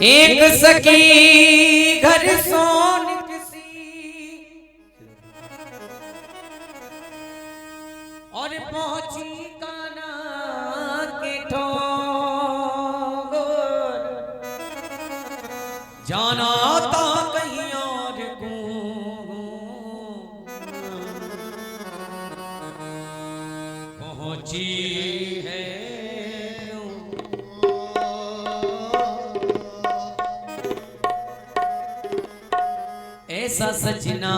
एक सखी घर सोन और पहुंची काना के ठोर जाना था कहीं और को पहुंची है ऐसा सजना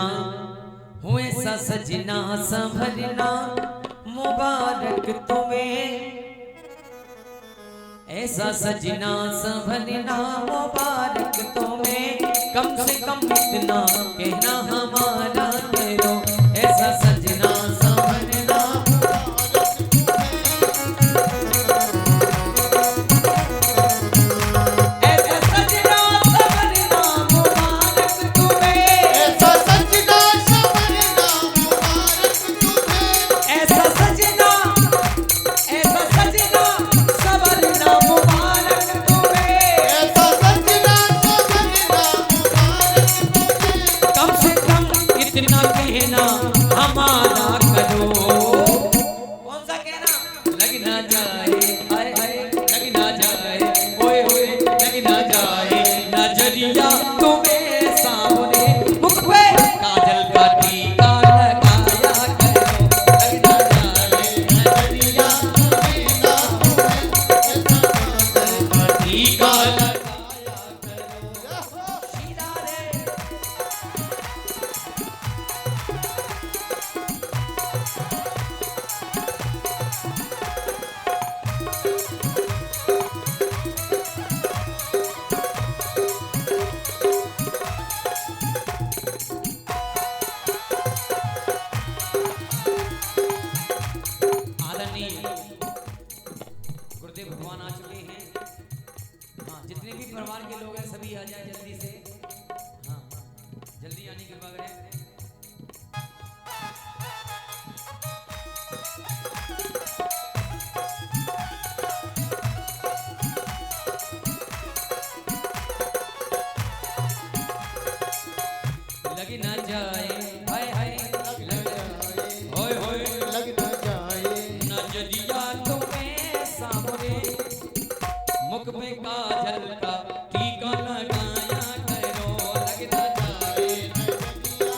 हो ऐसा सजना संभलना मुबारक तुम्हें ऐसा सजना संभलना मुबारक तुम्हें कम से कम इतना कहना हमारा करो ऐसा सजना संभलना हमारा करो कौन सा कहना लग ना जाए हाय हाय लग ना जाए ओए ओए लग ना जाए नजरिया तुम्हें सामने मुख पे काजल का टीका लगाया करो लग ना जाए नजरिया तुम्हें सामने टीका लगाया करो सीधा रे गुरुदेव भगवान आ चुके हैं। हाँ जितने भी परिवार के लोग हैं सभी आ जाए जल्दी से। हाँ जल्दी आने की कृपा करें। लग ना जाए हाय हाय लग जाए होय होय लग ना जाए नजरिया तुम्हें सामने मुख पे काजल का टीका लगाया करो लग ना जाए नजरिया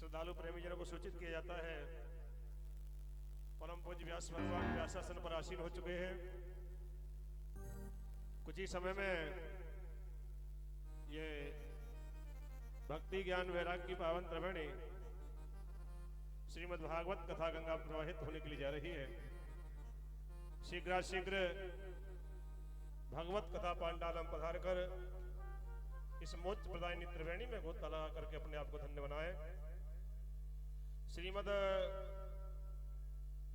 श्रद्धालु प्रेमी जनों को सूचित किया जाता है परम पूज्य व्यास भगवान व्यासासन पर आसीन हो चुके हैं। कुछ ही समय में ये भक्ति ज्ञान वैराग्य की पावन त्रिवेणी श्रीमद् भागवत कथा गंगा प्रवाहित होने के लिए जा रही है। शीघ्र भगवत कथा पांडालम पधार कर इस मोक्ष प्रदायिनी त्रिवेणी में गोता लगा करके अपने आप को धन्य बनाए। श्रीमद्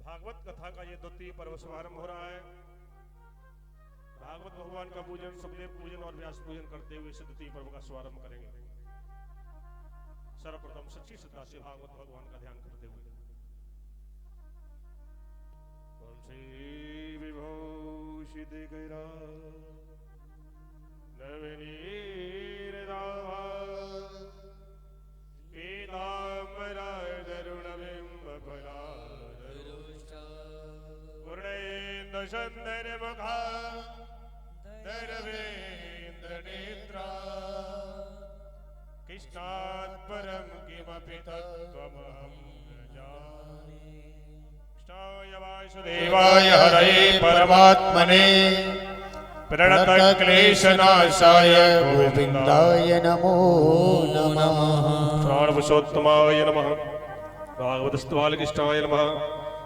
भागवत कथा का ये द्वितीय पर्व शुभारंभ हो रहा है। भागवत भगवान का पूजन, सुखदेव पूजन और व्यास पूजन करते हुए इस द्वितीय पर्व का शुभारंभ करेंगे। सर्वप्रथम सच्ची श्रद्धा से भागवत भगवान का ध्यान करते हुए विभूषित गिरा नवनीरदाभा पूर्णेन्दुसुन्दरमुखा दर्वेन्द्रनेत्रा कृष्णात् परं किमपि तत्त्वमहं न जाने। कृष्णाय वासुदेवाय हरये परमात्मने प्रणतक्लेशनाशाय गोविन्दाय नमो नमः। प्राणपुरुषोत्तमाय नमः। भागवतस्तुवालकृष्णाय नमः।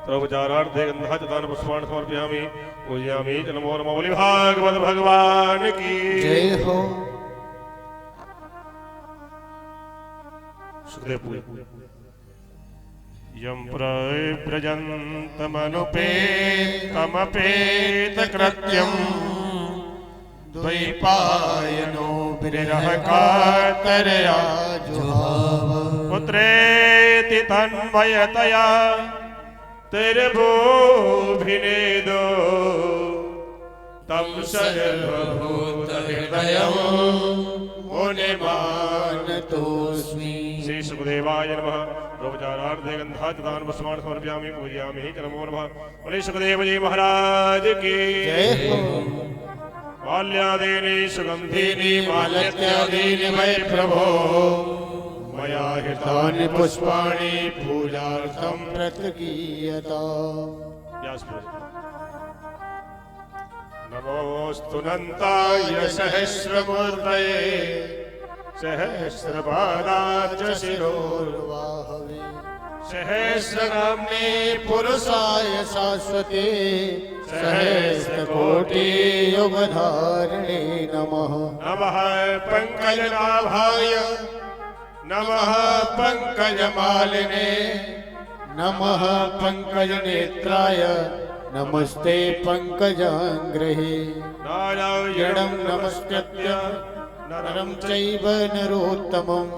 सर्वोपचारार्थे गन्धाचतान् पुष्पाणि समर्पयामि। पूजयामि च। नमो नमः। बोले भागवत भगवान की जय हो। सुखदेव यं प्रव्रजन्तमनुपेतमपेतकृत्यं द्वैपायनो विरह कातरया जुहाव पुत्रेति तन्मयतया तिर्भुभिनेदो तं सर्वभूतहृदयं मुनिमानतोऽस्मि। श्री सुखदेवाय नमः। रोपचारार्थे गन्धाचतान् पुष्पाणि समर्पयामि। पूजयामि च। नमो नमः। बोले सुखदेव जी महाराज की जय हो। माल्यादीनि सुगन्धीनि माल्यत्यादीनि मयि प्रभो मया हितानि पुष्पाणि पूजार्थं प्रतगीयताम्। नमोऽस्तु नन्ताय सहस्रमूर्तये सहस्रपादाय शिरोर्वाहवे सहस्रनाम्ने पुरुषाय शाश्वते सहस्रकोटियुगधारिणे नमः। नमः पंकजनाभाय नमः पंकजमालिने नमः पंकजनेत्राय नमस्ते पंकजांग्रहे। नारायणं नमस्कृत्य नरं चैव नरोत्तमं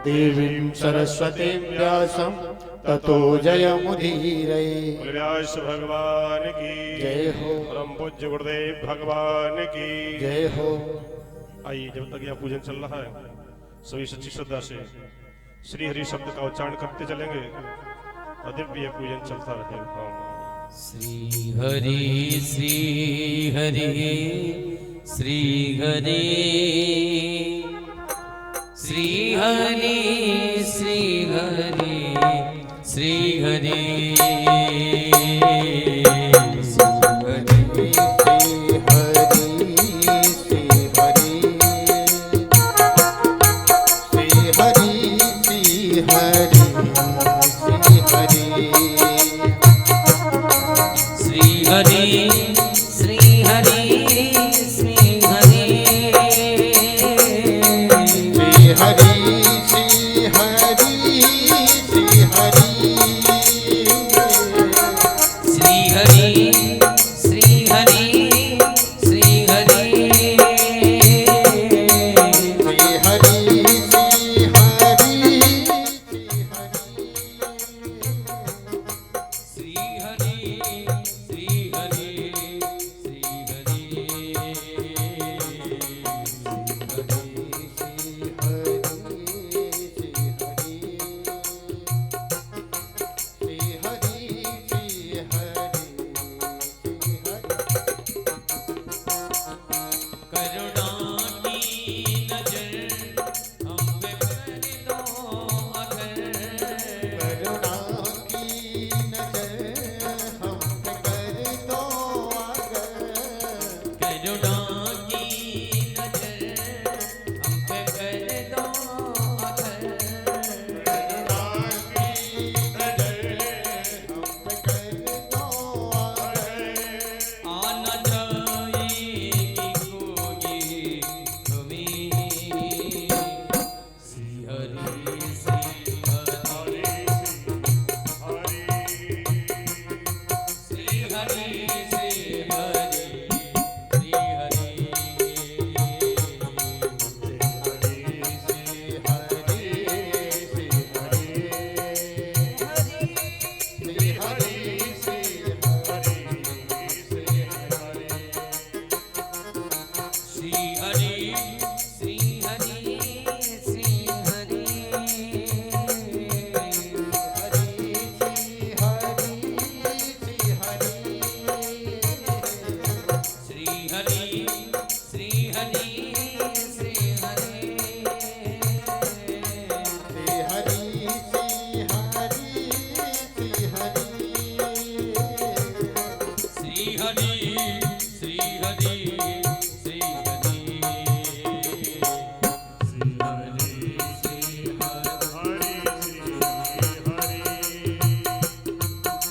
देवीं सरस्वतीं व्यासं ततो जयमुदीरये। व्यास भगवान की जय हो। परम पूज्य गुरुदेव भगवान की जय हो। आइए, जब तक यह पूजन चल रहा है सभी सच्ची श्रद्धा से श्री हरि शब्द का उच्चारण करते चलेंगे और दिव्य पूजन चलता रहेगा। श्री हरि श्री हरि श्री हरि श्री हरि श्री हरि श्री हरि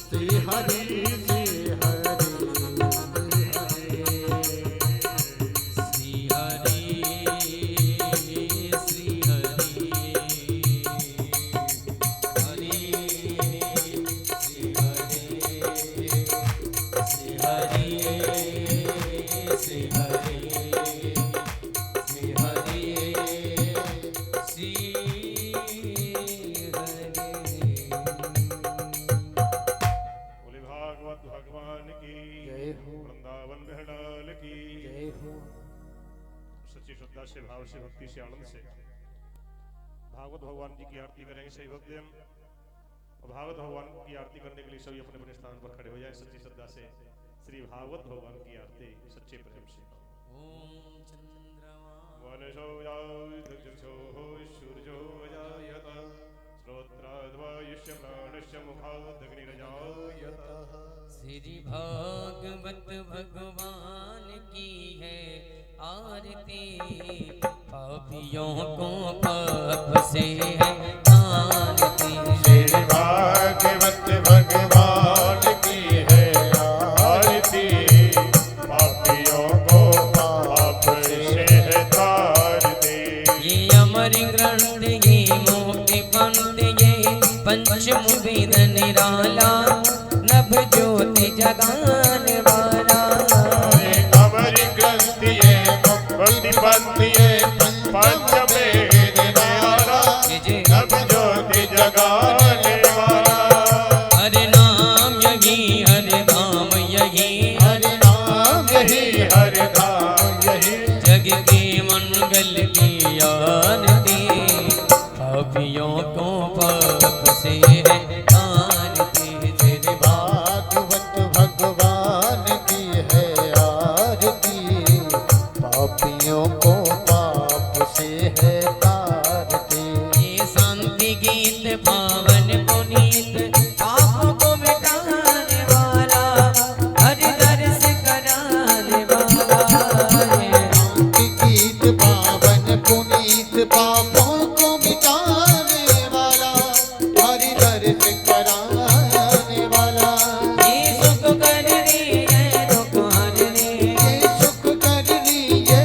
श्री हरि श्री हरि श्री हरि श्री हरि हरि श्री हरि श्री हरि श्री हरि श्री हरि श्री बोले भागवत भगवान की जय हो। वृंदावन बिहलाल की जय हो। सच्ची श्रद्धा से, भाव से, भक्ति से, आनंद से भागवत भगवान जी की आरती करेंगे सभी भक्तजन। और भागवत भगवान की आरती करने के लिए सभी अपने अपने स्थान पर खड़े हो जाए सच्ची श्रद्धा से। श्री भागवत भगवान की आरती सच्चे प्रेम से। ओम चंद्रमा वनशो याजो सूर्यो अजायत श्रोत्राद्वायुष्य प्राणस्य मुखादग्निरजायत। श्री भागवत भगवान की है आरती, पापियों को पाप से है आरती। श्री भागवत भगवान की है आरती, पापियों को पाप से है तारती। ये अमर ग्रंथ ये मुक्ति पंथ ये पंचम वेद निराला, नभ ज्योति जगाने वाला। अमर ग्रंथ ये मुक्ति पंथ ये पंचवेद निराला, नभ ज्योति जगाने वाला। हरे नाम यही हरे धाम यही, हरि नाम यही हरि धाम यही, जग के मंगल की आरती, पापियों को पाप से है आरती। श्री भागवत भगवान की है आरती, पापियों को पाप से है तारती। ये शांति गीत पावन पुनीत, पापों को मिटाने वाला, हर दर्श कराने वाला है। शांति गीत पावन पुनीत, पापों को मिटाने वाला, हरि दर्श कराने वाला। ये सुख करनी है दुख हरनी, ये सुख करनी ये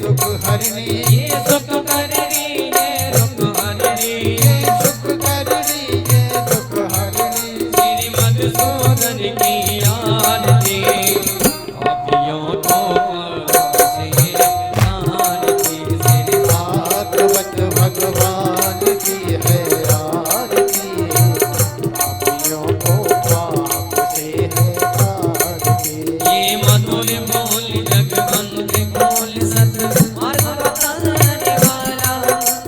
दुख हरनी, ये सुख करनी है दुख हरनी। ये सुख करनी ये दुख हरनी। श्री मधुसूदन की आरती, पापियों को पाप से आरती। श्री भागवत भगवान की है आरती, पापियों को पाप से है तारती। ये मधुर बोल जगवंत बोल सत मार्ग बताने वाला,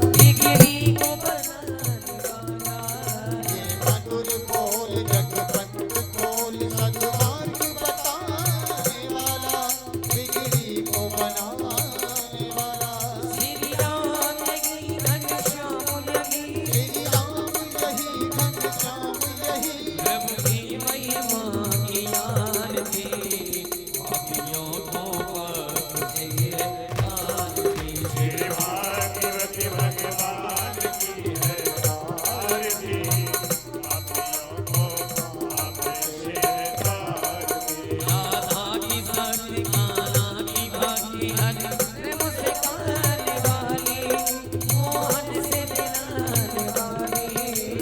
बिगड़ी को बनाने वाला। ये मधुर बोल जगवंत बोल सद्मार्ग बताने वाला, बिगड़ी को बनाने वाला। श्री राम यही घनश्याम यही, श्री राम यही घनश्याम यही, प्रभु की महिमा की आरती, पापियों को पाप से आरती। श्री भागवत भगवान की है आरती, पापियों को पाप से है तारती। राधा की शक्ति कान्हा की भक्ति, हर प्रेम से गाने वाली, मोहन से मिलाने वाली।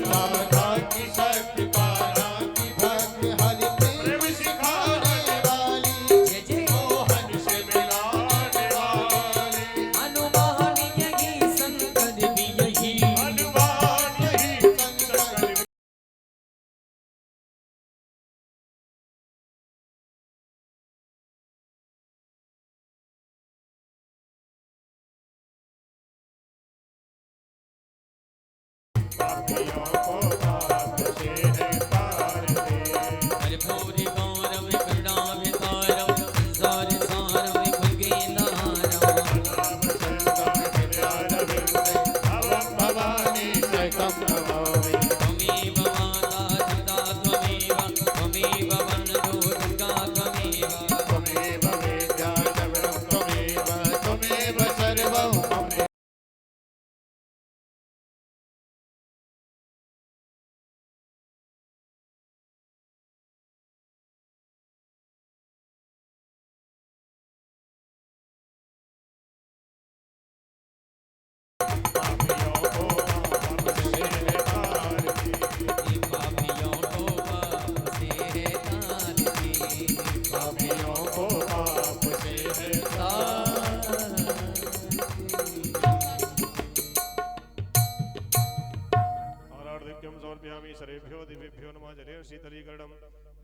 राधा की शक्ति कान्हा की भक्ति, हरि प्रेम सिखाने वाली, जय जय मोहन से मिलाने वाली। हनुमान यही शंकर भी यही, हनुमान यही शंकर पापियों को पाप से है तारती। हरि भोरी गौरव करुणा वितारम, संसार सारम भुजगेंद्रहारम। भवानी सकम नमामि। त्वमेव माता पिता त्वमेव, त्वमेव बन्धुः दुर्गा त्वमेव। त्वमेव वेद्या जगदं त्वमेव, त्वमेव सर्वं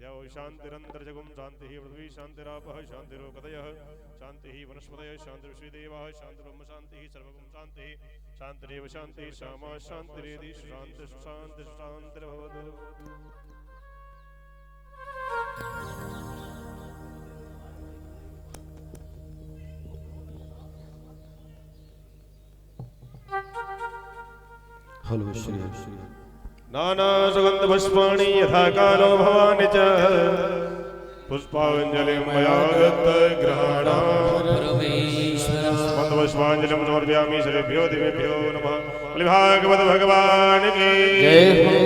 द्यौ शान्तिरन्तर्जगुं शान्तिः पृथ्वी शान्तिरापः शान्तिरोकतयः शान्तिः वनस्पतयः शान्तिर्विश्वेदेवाः शान्तिर्ब्रह्म शान्तिः सर्वगुं शान्तिः शान्तिरेव शान्तिः श्यामा शान्तिरेधि शान्तिः शान्तिः शान्तिर्भवतु। हलो श्री नाना सुगंध पुष्पाणि यथा कालो भवानि च पुष्पांजलिं मया गृहाणामि पुष्पांजलिं समर्पयामि सर्वेभ्यो दिवेभ्यो नमः। भागवत भगवान की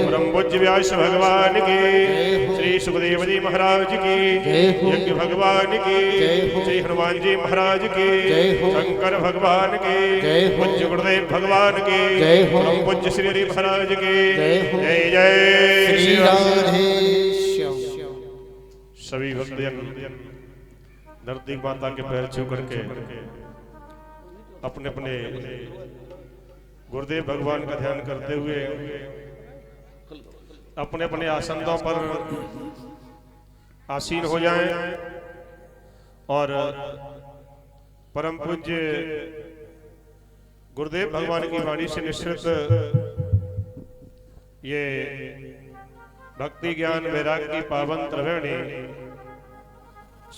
परम पूज्य व्यास भगवान की श्री सुखदेव जी महाराज की यज्ञ भगवान की श्री हनुमान जी महाराज की शंकर भगवान की पूज्य गुरुदेव भगवान की परम पूज्य श्री हरि महाराज की जय जय श्री राधे। सभी भक्तजन धरती माता के पैर छू करके अपने अपने गुरुदेव भगवान का ध्यान करते हुए अपने अपने आसनों पर आसीन हो जाएं और परम पूज्य गुरुदेव भगवान की वाणी से निश्चित ये भक्ति ज्ञान वैराग्य की पावन त्रिवेणी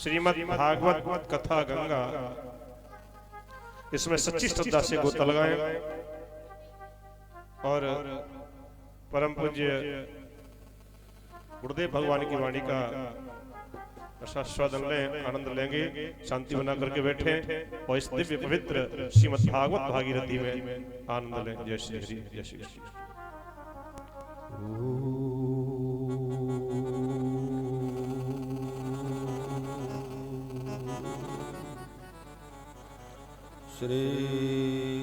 श्रीमद् भागवत कथा गंगा, इसमें सच्ची श्रद्धा से गोता लगाएं और परम पूज्य गुरुदेव भगवान की वाणी का आस्वादन लें, आनंद लेंगे, शांति बना करके बैठे और इस दिव्य पवित्र श्रीमद् भागवत भागीरथी में आनंद लें। जय श्री हरि जय श्री कृष्ण। श्री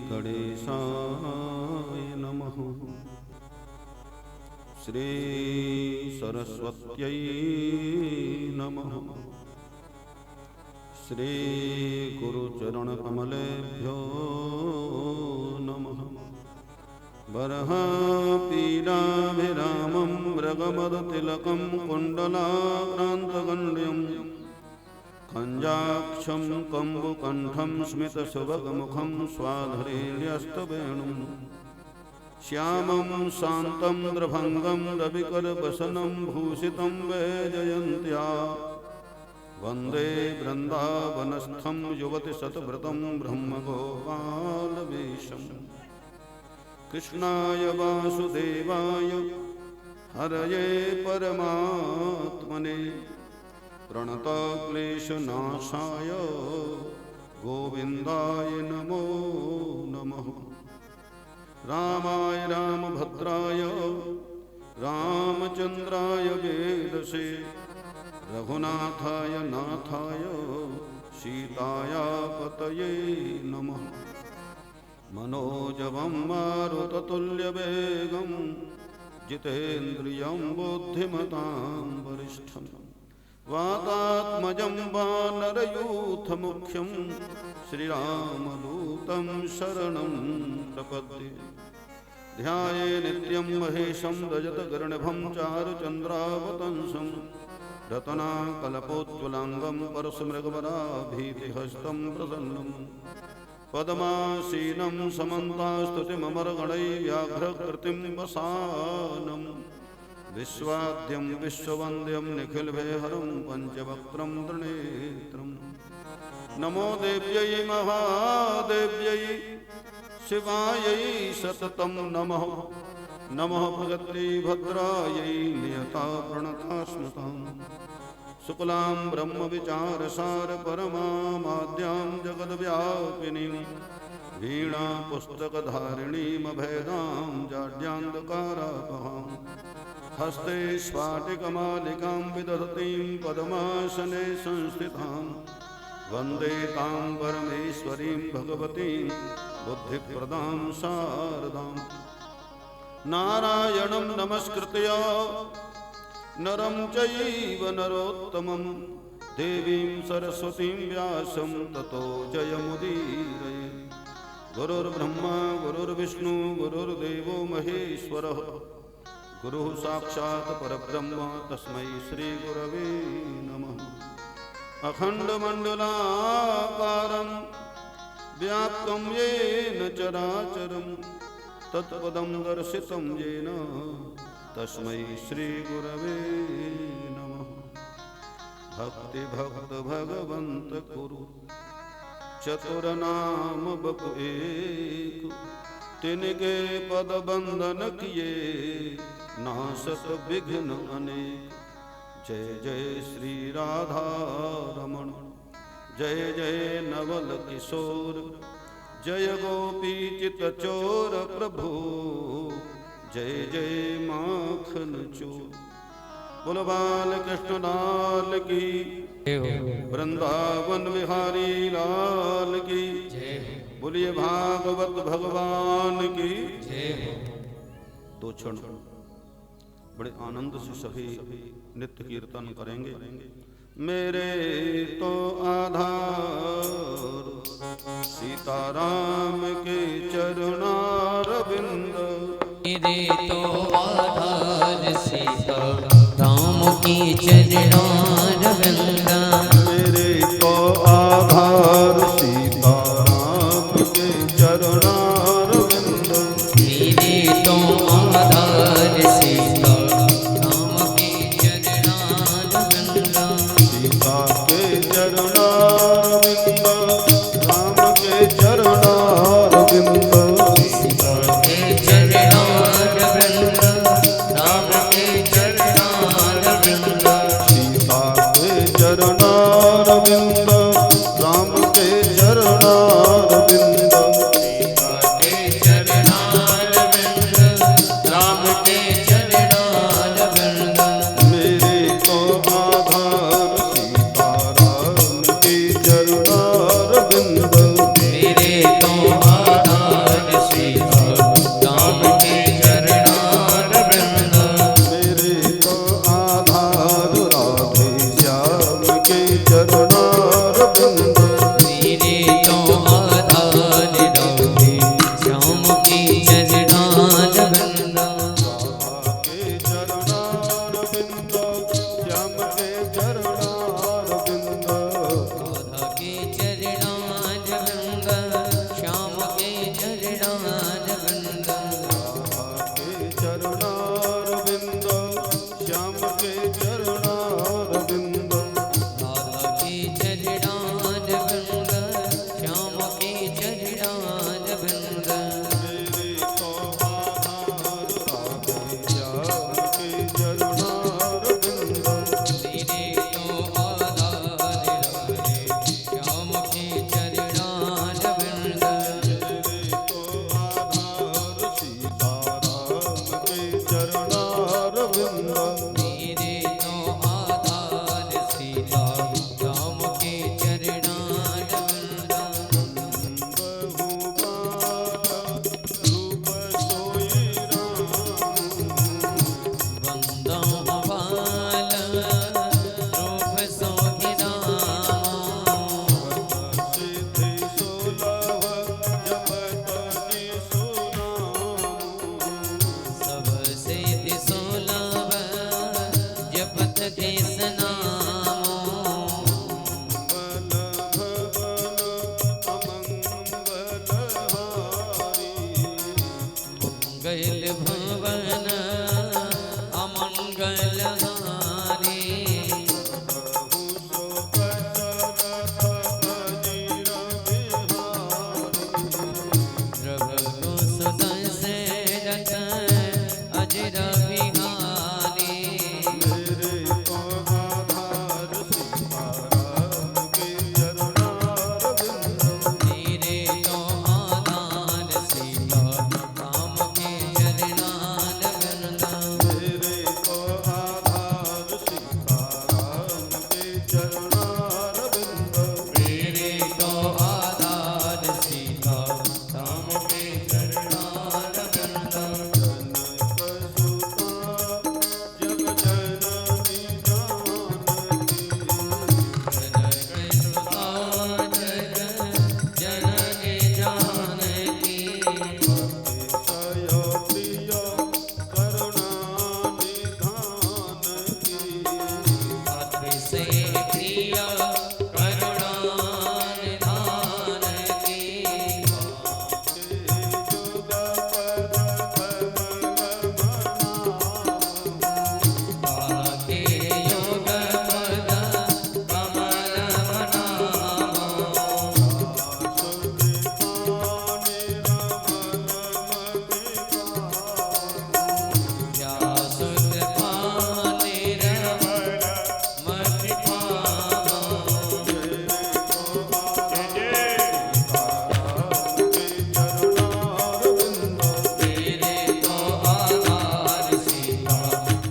गणेशाय नमः। श्री सरस्वत्यै नमः। श्री गुरुचरणकमलेभ्यो नमः। बर्हापीडाभिरामं मृगमदतिलकं कुण्डलाक्रान्तगण्ड्यं कञ्जाक्षं कम्बुकण्ठं स्मितसुभगमुखं स्वाधरेण्यस्तवेणुं श्यामं शान्तं द्रभङ्गं रविकरवसनं भूषितं वैजयन्त्या वन्दे वृन्दावनस्थं युवतिशतव्रतं ब्रह्मगोपालवेशम्। कृष्णाय वासुदेवाय हरये परमात्मने प्रणतक्लेशनाशाय गोविन्दाय नमो नमः। रामाय रामभद्राय रामचन्द्राय वेदसे रघुनाथाय नाथाय सीताया पतये नमः। मनोजवं मारुततुल्यवेगं जितेन्द्रियं बुद्धिमतां वरिष्ठं वातात्मजं वानरयूथमुख्यं श्रीरामदूतं शरणं प्रपद्ये। ध्याये नित्यं महेशं रजतगर्णभं चारुचन्द्रावतंसं रत्नाकल्पोज्ज्वलाङ्गं परशुमृगवराभीतिहस्तं प्रसन्नं पद्मासीनं समन्तास्तुतिममरगणैः व्याघ्रकृतिं वसानं विश्वाद्यं विश्ववन्द्यं निखिलभयहरं पञ्चवक्त्रं त्रिनेत्रम्। नमो देव्यै महादेव्यै शिवायै सततं नमः। नमः भगवत्यै भद्रायै नियता प्रणता स्मृताम्। शुक्लां ब्रह्मविचारसार परमामाद्यां जगद्व्यापिनीं वीणापुस्तकधारिणीमभेदां जाड्यान्धकारापहां। हस्ते स्फाटिकमालिकां विदधतीं पद्मासने संस्थितां वन्दे तां परमेश्वरीं भगवतीं बुद्धिप्रदां शारदाम्। नारायणं नमस्कृत्य नरं चैव नरोत्तमं देवीं सरस्वतीं व्यासं ततो जयमुदीरये। गुरुर्ब्रह्मा गुरुर्विष्णु गुरुर्देवो महेश्वरः गुरु साक्षात् परब्रह्म तस्मै श्री गुरवे नमः। अखण्डमण्डलाकारं व्याप्तं येन चराचरं तत्पदं दर्शितं येन तस्मै श्री गुरवे नमः। भक्ति भक्त भगवंत कुरु चतुर नाम बपु एक, तिनके पद बंधन किए नासत विघ्न अनेक। जय जय श्री राधा रमण, जय जय नवल किशोर, जय गोपी चित चोर प्रभु, जय जय माखन चोर। बोल बाल कृष्ण लाल की, वृंदावन बिहारी लाल की, बोलिए भागवत भगवान की। दो क्षण बड़े आनंद से सभी नित्य कीर्तन करेंगे। मेरे तो आधार सीताराम के चरणारविंद, मेरे तो आधार सीता राम की चरणारविंद, मेरे तो आधार सीताराम के चरणारविंद, मेरे तो आधार सीता राम की चरणारविंद, सीता के चरणारविंद, राम के चरणारविंद, सीता के चरणारविंद, राम के चरणारविंद, सीता के चरणारविंद, राम के चरणारविंद, सीता के चरणारविंद, राम के चरणारविंद, मेरे तो आधार सीताराम के चरणारविंद, मेरे तो आधार सीता राम के चरणारविंद, मेरे तो आधार राधे श्याम के चरणारविंद, मेरे तो आधार राधे श्याम के चरणारविंद, राधा के चरणारविंद, श्याम के चरणारविंद, राधा के चरणारविंद, श्याम के चरणारविंद, राधा के चरणारविंद, श्याम के चरणारविंद, राधा के चरणारविंद, श्याम के चरणारविंद, मेरे तो आधार राधे श्याम के चरणारविंद, मेरे तो आधार राधे श्याम के चरणारविंद, मेरे तो आधार सीताराम के चरणारविंद, मेरे तो आधार सीता राम के चरणारविंद, रूप सोई राम, वंदो बाल रूप सोहि राम, सिद्धि सोलह जपतनि सुनाम, सब सिद्धि सोलह जपत देस नामो, मंगल भवन अमंगल हारी, मंगल भवन प्रभु सुदशरथ अजर बिहारी, मेरे तो आधार दिया करुणा निधान की बाके योग पद कमल व्यासुत पाने मति पावा तेरे तो आधार सीता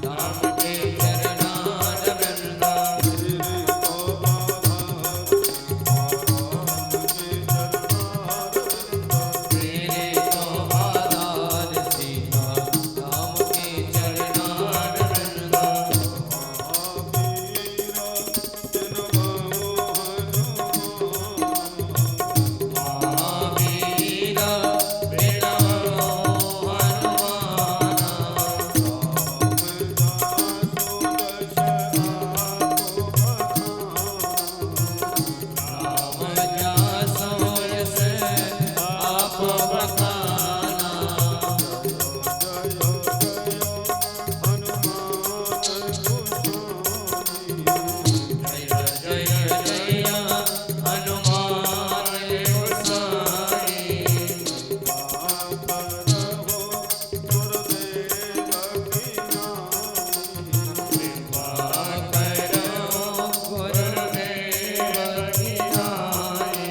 राम के चरणार वृंदा तेरे तो आधार सीता राम के चरणार वृंदा महावीर प्रणमो राम जासो यस आप बखाना जय जय जय हनुमान गोसाई कृपा करो गुरुदेव की नाई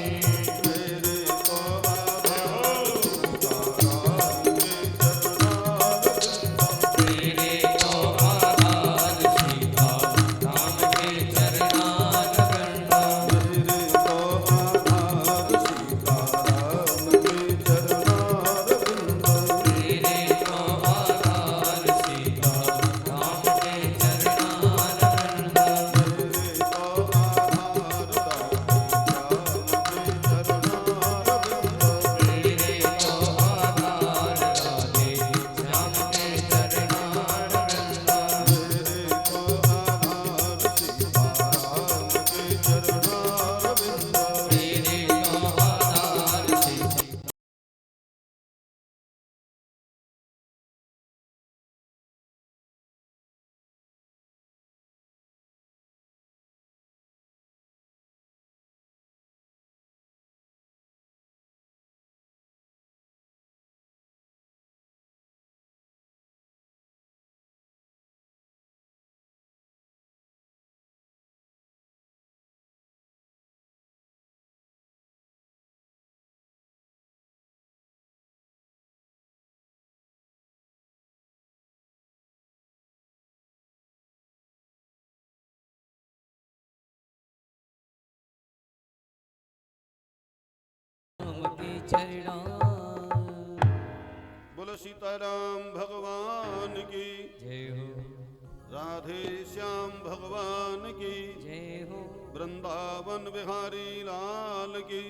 तेरे तो आधार सीता राम के चरणार वृंदा तेरे तो आधार सीता राम के चरणार वृंदा तेरे तो आधार राधे श्याम के चरणार वृंदा तेरे तो आधार सीता राम के चरणार बोलो सीताराम भगवान की जय हो राधे श्याम भगवान की जय हो वृंदावन बिहारी लाल की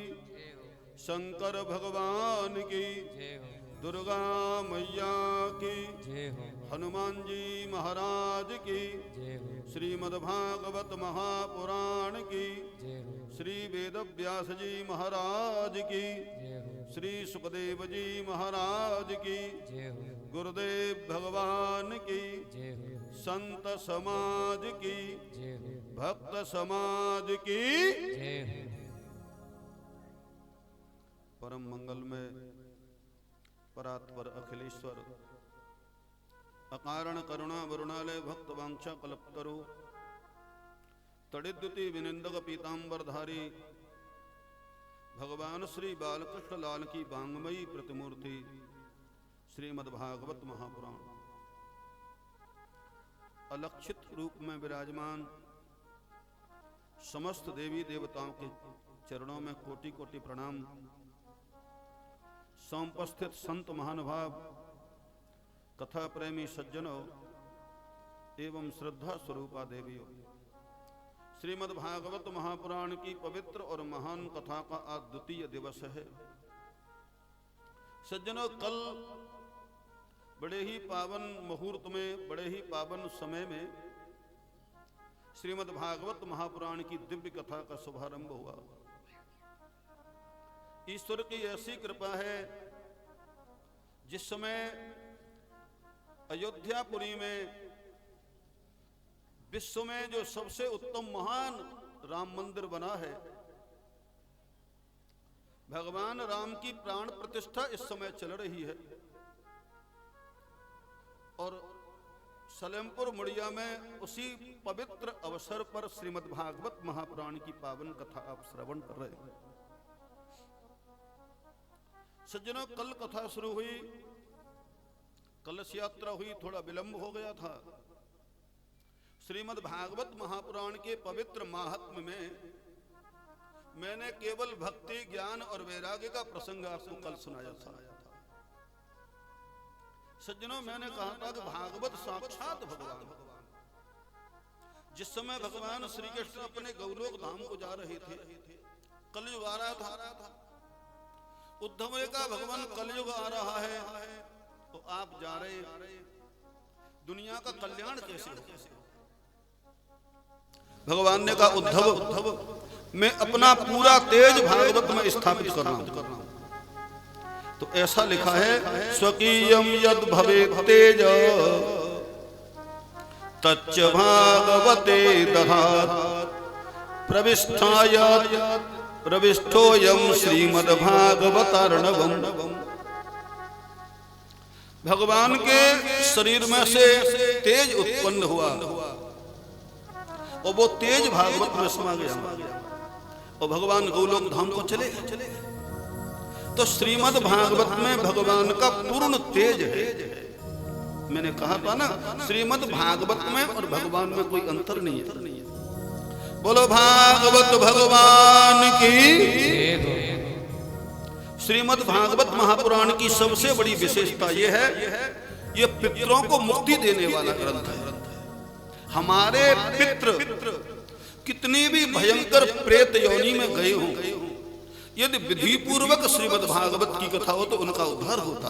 शंकर भगवान की जय हो दुर्गा मैया की जय हो हनुमान जी महाराज की जय हो श्रीमद्भागवत महापुराण की जय हो श्री वेद व्यास जी महाराज की जय हो श्री सुखदेव जी महाराज की जय हो गुरुदेव भगवान की जय हो संत समाज की जय हो भक्त समाज की जय हो परम मंगल में परात्पर अखिलेश्वर अकारण करुणा वरुणालय भक्त वांछा कल्पतरु तड़िद्युति विनिंदक पीतांबरधारी भगवान श्री बालकृष्ण लाल की वांगमयी प्रतिमूर्ति श्रीमद्भागवत महापुराण अलक्षित रूप में विराजमान समस्त देवी देवताओं के चरणों में कोटि कोटि प्रणाम। समुपस्थित संत महानुभाव, कथा प्रेमी सज्जनों एवं श्रद्धा स्वरूपा देवियों, श्रीमद् भागवत महापुराण की पवित्र और महान कथा का आज द्वितीय दिवस है। सज्जनों, कल बड़े ही पावन मुहूर्त में, बड़े ही पावन समय में श्रीमद् भागवत महापुराण की दिव्य कथा का शुभारंभ हुआ। ईश्वर की ऐसी कृपा है, जिस समय अयोध्यापुरी में विश्व में जो सबसे उत्तम महान राम मंदिर बना है, भगवान राम की प्राण प्रतिष्ठा इस समय चल रही है और सलेमपुर मुड़िया में उसी पवित्र अवसर पर श्रीमद् भागवत महापुराण की पावन कथा आप श्रवण कर रहे हैं। सज्जनों, कल कथा शुरू हुई, कलश यात्रा हुई, थोड़ा विलंब हो गया था। श्रीमद् भागवत महापुराण के पवित्र माहात्म्य में मैंने केवल भक्ति, ज्ञान और वैराग्य का प्रसंग आपको कल सुनाया था। सज्जनों, मैंने कहा था कि भागवत साक्षात भगवान। जिस समय भगवान श्री कृष्ण अपने गौलोक धाम को जा रहे थे, कलयुग आ रहा था। उद्धव ने कहा, भगवान कलयुग आ रहा है तो आप जा रहे, दुनिया का कल्याण कैसे हो? भगवान ने कहा, उद्धव मैं अपना पूरा तेज भागवत में स्थापित कर रहा हूं। तो ऐसा लिखा है, स्वकीयम यद भवे तेज तच्च भागवते दधात प्रविष्टोयम श्रीमद् भागवतार्णवम। भगवान के शरीर में से तेज उत्पन्न हुआ और वो तेज भागवत में समा गया और भगवान गौलोक धाम को चले। तो श्रीमद् भागवत में भगवान का पूर्ण तेज है। मैंने कहा था ना, श्रीमद् भागवत में और भगवान में कोई अंतर नहीं है। बोलो भागवत भगवान की। श्रीमद् भागवत महापुराण की सबसे बड़ी विशेषता यह है, ये पितरों को मुक्ति देने वाला ग्रंथ है। हमारे पितृ कितनी भी भयंकर प्रेत योनि में गए हों, यदि विधि पूर्वक श्रीमद् भागवत की कथा हो तो उनका उद्धार होता।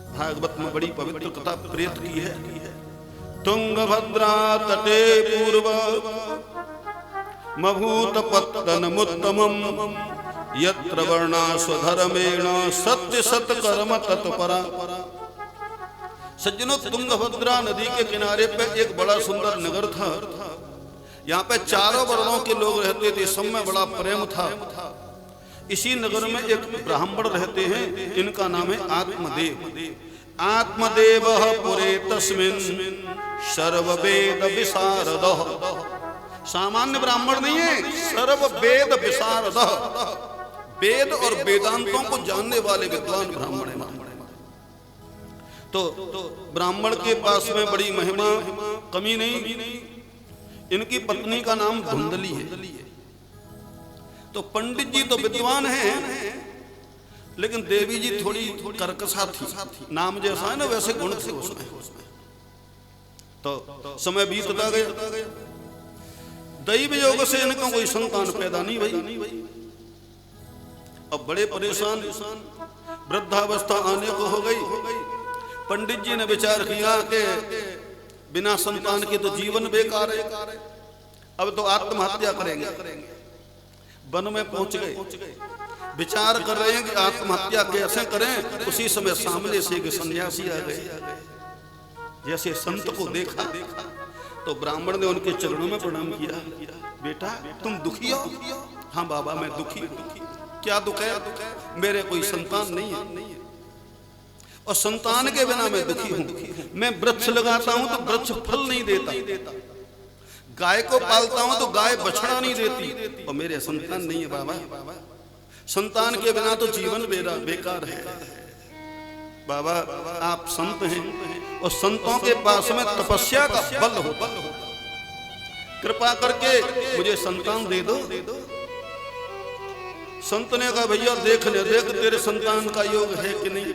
भागवत में बड़ी पवित्र कथा प्रेत की है। तुंगभद्रा तटे पूर्व मभूत पत्तनमुत्तमम् यत्र वर्णा स्वधर्मेण सत्य सत्कर्म तत्परा। सज्जनों, तुंगभद्रा नदी के किनारे पे एक बड़ा सुंदर नगर था। यहाँ पे चारों वर्णों के लोग रहते थे, सब में बड़ा प्रेम था। इसी नगर में एक ब्राह्मण रहते हैं, इनका नाम है आत्मदेव। आत्मदेव पुरे तस्मिन् सर्व वेद विशारदः। सामान्य ब्राह्मण नहीं है, सर्व वेद विशारदः। वेद और वेदांतों को जानने वाले विद्वान ब्राह्मण है। तो ब्राह्मण के पास में बड़ी महिमा, कमी नहीं। इनकी पत्नी का नाम धुंधली है। तो पंडित जी तो विद्वान हैं, लेकिन देवी जी थोड़ी कर्कशा थी। नाम जैसा है ना, वैसे गुण थे उसमें। तो समय बीतता गया, दैव योग से इनको कोई संतान पैदा नहीं भई। अब बड़े परेशान, वृद्धावस्था आने को हो गई। पंडित जी ने विचार किया कि बिना संतान के तो जीवन बेकार है, अब तो आत्महत्या करेंगे। वन में पहुंच गए, विचार कर रहे हैं कि आत्महत्या कैसे करें। उसी समय सामने से एक सन्यासी आ गए। जैसे संत को देखा तो ब्राह्मण ने उनके चरणों में प्रणाम किया। बेटा, तुम दुखी हो? हाँ बाबा, मैं दुखी। क्या दुख है? मेरे कोई संतान नहीं है और संतान के बिना मैं दुखी हूं। मैं वृक्ष लगाता हूं तो वृक्ष फल नहीं देता, गाय को पालता हूं तो गाय बछड़ा नहीं देती, और मेरे संतान नहीं है बाबा। संतान के बिना तो जीवन बेकार है। बाबा, आप संत हैं और संतों के पास में तपस्या का बल होता। कृपा करके मुझे संतान दे दो। संत ने कहा, भैया देख तेरे संतान का योग है कि नहीं।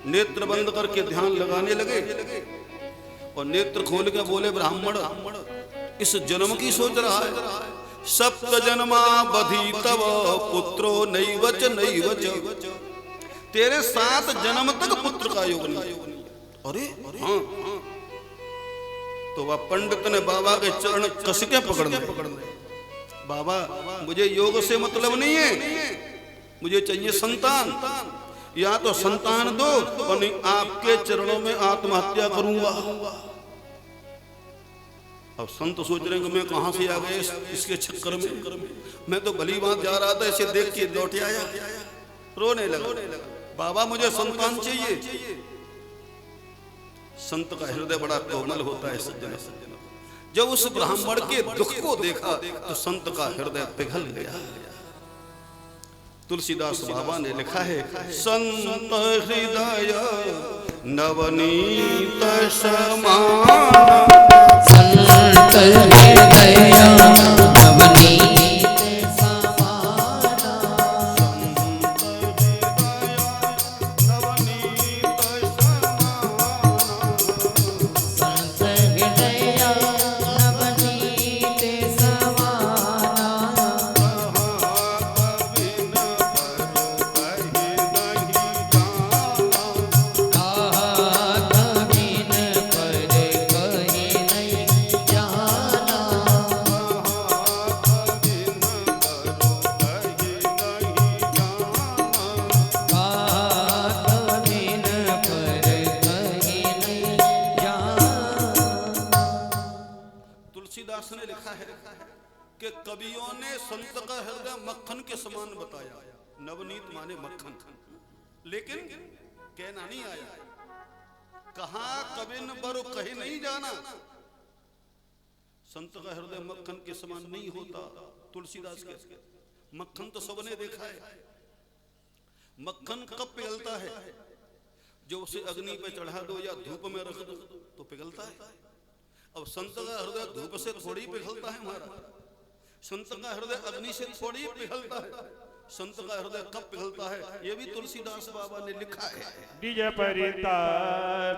नेत्र बंद करके ध्यान लगाने लगे और नेत्र खोल के बोले, ब्राह्मण इस जन्म की सोच रहा है। सप्त जन्मा बधी तव पुत्रो नैवच नैवच। तेरे 7 जन्म तक पुत्र का योग नहीं। अरे हाँ, तो वह पंडित ने बाबा के चरण कस के पकड़ ले। बाबा मुझे योग से मतलब नहीं है, मुझे चाहिए संतान, या तो संतान दो और नहीं आपके चरणों में आत्महत्या करूंगा। अब संत सोच रहे हैं कि मैं कहां से आ गए इसके चक्कर में, मैं तो भली बात जा रहा था, इसे देख के लौट आया, रोने लगा। बाबा मुझे संतान चाहिए। संत का हृदय बड़ा कोमल होता है सज्जन। जब उस ब्राह्मण के दुख को देखा तो संत का हृदय पिघल गया। तुलसीदास बाबा ने लिखा है, संत हृदय नवनीत समान, संत हृदय नवनीत कि कवियों ने संत का हृदय मक्खन के समान बताया। नवनीत माने मक्खन, लेकिन कहना नहीं आया, कहा कबिन बरु कहीं नहीं जाना। संत का हृदय मक्खन के समान नहीं होता। तुलसीदास के मक्खन तो सबने देखा है, मक्खन कब पिघलता है? जो उसे अग्नि पे चढ़ा दो या धूप में रख दो तो पिघलता है। अब संत का हृदय धूप से थोड़ी पिघलता है हमारा, संत का हृदय अग्नि से थोड़ी पिघलता है। संत का हृदय कब पिघलता है ये भी तुलसीदास बाबा ने लिखा है। निज परिताप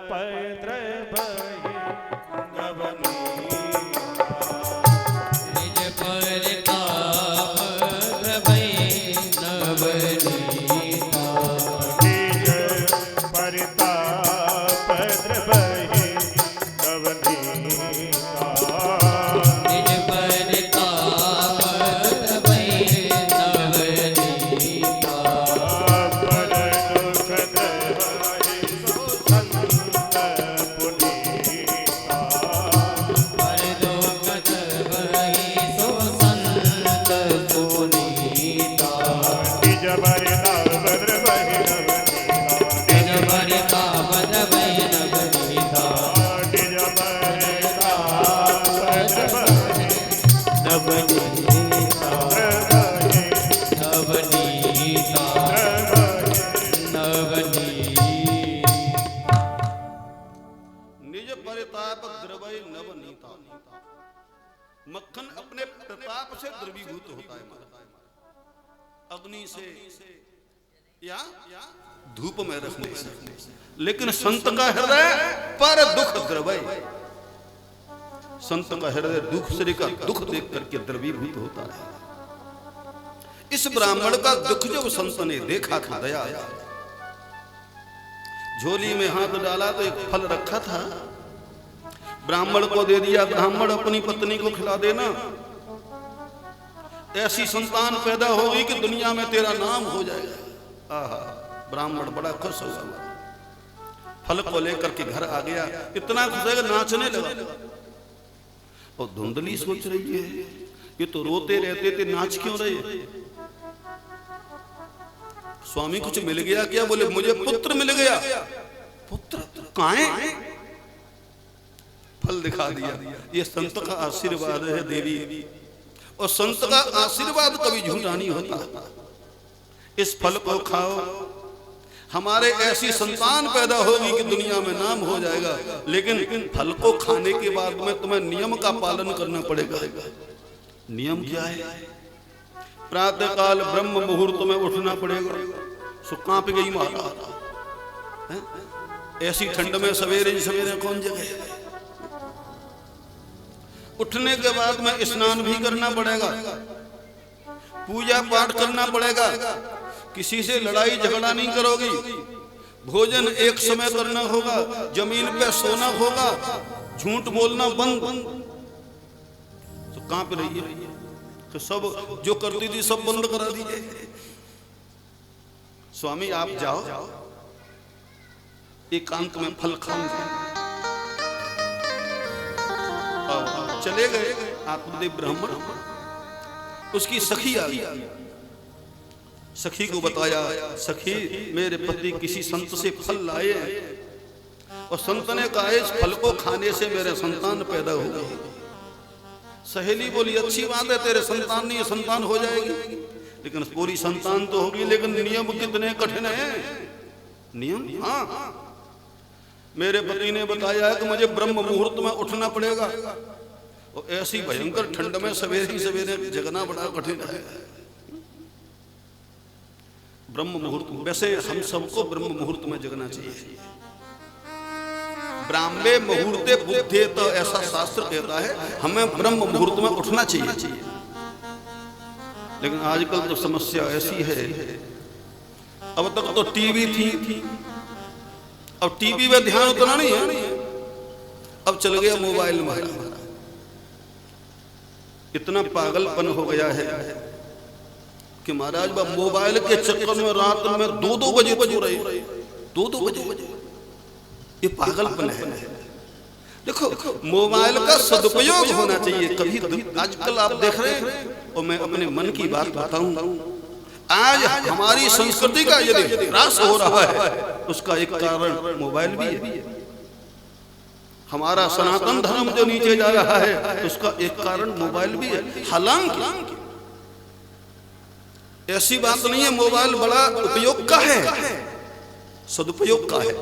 मक्खन अपने प्रताप से द्रवीभूत होता है, अग्नि से या धूप में रखने से। लेकिन संत का हृदय पर दुख द्रवय, संत का हृदय दूसरे का दुख देख करके द्रवीभूत होता है। इस ब्राह्मण का दुख जब संत ने देखा था, दया आया, झोली में हाथ डाला तो एक फल रखा था, ब्राह्मण को दे दिया। ब्राह्मण अपनी पत्नी को खिला देना, ऐसी संतान पैदा होगी कि दुनिया में तेरा नाम हो जाएगा। आहा, ब्राह्मण बड़ा खुश हुआ, फल को लेकर के घर आ गया, इतना खुश है नाचने लगा। और धुंधली सोच रही है ये तो रोते रहते थे, नाच क्यों रहे? स्वामी कुछ मिल गया क्या? बोले मुझे पुत्र मिल गया। पुत्र कहाँ है? फल दिखा दिया। ये संत का आशीर्वाद है देवी, और संत का आशीर्वाद कभी झूठा नहीं होता। इस फल को खाओ, हमारे ऐसी संतान पैदा होगी कि दुनिया में नाम हो जाएगा। लेकिन फल को खाने के बाद में तुम्हें नियम का पालन करना पड़ेगा। नियम क्या है? प्रातः काल ब्रह्म मुहूर्त में उठना पड़ेगा। सुखा पे गई माता, ऐसी ठंड में सवेरे सवेरे कौन जगह? उठने के बाद में स्नान भी करना पड़ेगा, पूजा पाठ करना पड़ेगा, किसी से लड़ाई झगड़ा नहीं करोगी, भोजन एक समय करना होगा, जमीन पे सोना होगा, झूठ बोलना बंद, तो कांप रही है कि सब जो करती थी सब बंद करा दीजिए। स्वामी आप जाओ, एकांत में फल खाऊंगा। चले गए आत्मदेव ब्राह्मण, उसकी सखी आ गई। सखी को बताया, सखी मेरे पति किसी संत से फल लाए और संत ने कहा इस फल को खाने से मेरे संतान पैदा होगी। सहेली बोली अच्छी बात है, तेरे संतान नहीं संतान हो जाएगी, लेकिन पूरी संतान तो होगी, लेकिन नियम कितने कठिन है। नियम, हाँ मेरे पति ने बताया है कि मुझे ब्रह्म मुहूर्त में उठना पड़ेगा, और ऐसी भयंकर ठंड में सवेरे ही सवेरे जगना बड़ा कठिन है। ब्रह्म मुहूर्त, वैसे हम सबको ब्रह्म मुहूर्त में जगना चाहिए। ब्राह्मे मुहूर्ते बुद्धे, तो ऐसा शास्त्र कहता है हमें ब्रह्म मुहूर्त में उठना चाहिए। लेकिन आजकल तो समस्या ऐसी है, अब तक तो टीवी थी, अब टीवी में ध्यान उतना नहीं है, अब चल गया मोबाइल में। इतना पागलपन हो गया है कि महाराज बा मोबाइल के चक्कर में रात में 2-2 बजे सो रहे, 2-2 बजे। ये पागलपन है। देखो मोबाइल का सदुपयोग होना चाहिए। कभी आजकल आप देख रहे हैं, और मैं अपने मन की बात बताऊं, आज हमारी संस्कृति का यदि ह्रास हो रहा है, उसका एक कारण मोबाइल भी है। हमारा सनातन धर्म जो नीचे जा रहा है, उसका एक कारण मोबाइल भी है। हालांकि ऐसी बात नहीं है, मोबाइल बड़ा उपयोग का है, सदुपयोग का है।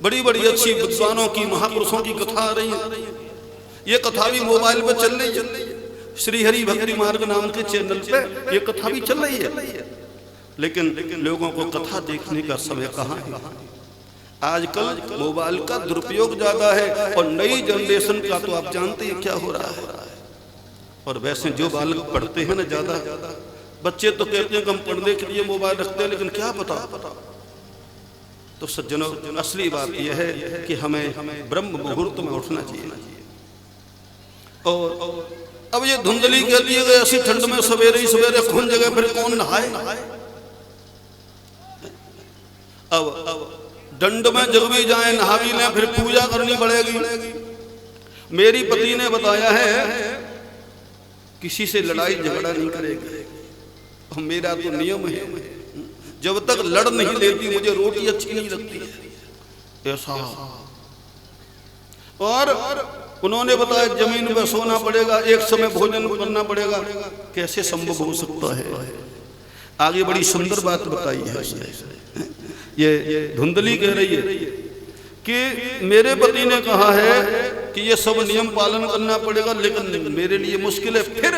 बड़ी बड़ी अच्छी विद्वानों की, महापुरुषों की कथा आ रही है। ये कथा भी मोबाइल पे चल रही है। श्री हरि भक्ति मार्ग नाम के चैनल पे ये कथा भी चल रही है, लेकिन लोगों को कथा देखने का समय कहाँ है। आजकल मोबाइल का दुरुपयोग ज्यादा है, और नई जनरेशन का तो आप जानते हैं क्या हो रहा है। और वैसे जो बालक पढ़ते हैं ना, ज्यादा बच्चे तो कहते हैं कि हम पढ़ने के लिए मोबाइल रखते हैं, लेकिन क्या पता। तो सज्जनों, असली बात यह है कि हमें ब्रह्म मुहूर्त में उठना चाहिए। और अब ये धुंधली कह दिए गए, ऐसी ठंड में सवेरे ही सवेरे खून जगह फिर कौन नहाए। अब दंड में जग भी जाए, नहा भी लें, फिर पूजा करनी पड़ेगी। मेरी पति ने बताया है किसी से लड़ाई झगड़ा नहीं करेगी, और मेरा तो नियम है, जब तक लड़ नहीं लेती मुझे रोटी अच्छी नहीं लगती, ऐसा। और उन्होंने बताया जमीन पर सोना पड़ेगा, एक समय भोजन करना पड़ेगा। कैसे संभव हो सकता है? आगे बड़ी सुंदर बात बताई है। ये धुंधली कह रही है कि मेरे पति ने कहा है कि ये सब नियम पालन करना पड़ेगा, लेकिन मेरे लिए मुश्किल है। फिर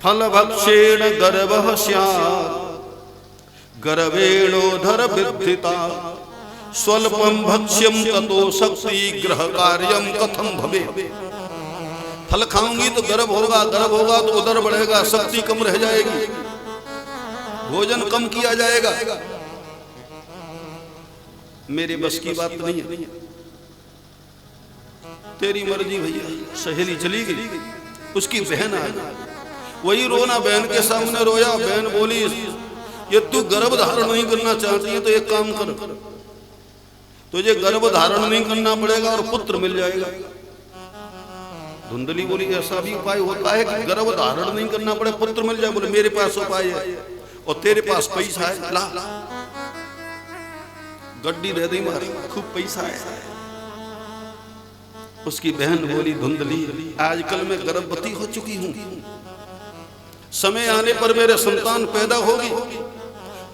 फल भक्षेण गर्भः स्यात् गर्वेणोधर विद्धिता स्वल्पम भक्ष्यम ततो शक्ति ग्रह कार्यम कथम भवे। फल खाऊंगी तो गर्भ होगा, गर्भ होगा तो उदर बढ़ेगा, शक्ति कम रह जाएगी, भोजन कम किया जाएगा। मेरे बस की बात नहीं है। तेरी मर्जी भैया। सहेली चली गई, उसकी बहन आ गई, वही रोना बहन के सामने रोया। बहन बोली ये तू गर्भ धारण नहीं करना चाहती है तो एक काम कर, तुझे गर्भ धारण नहीं करना पड़ेगा और पुत्र मिल जाएगा। धुंधली बोली ऐसा भी उपाय होता है कि गर्भ धारण नहीं करना पड़े, पुत्र मिल जाए? बोले मेरे पास उपाय है, और तेरे पास पैसा है, ला गड्डी दे दी मारी, खूब पैसा है। उसकी बहन बोली धुंधली आजकल मैं गर्भवती हो चुकी हूं, समय आने पर मेरे संतान पैदा होगी,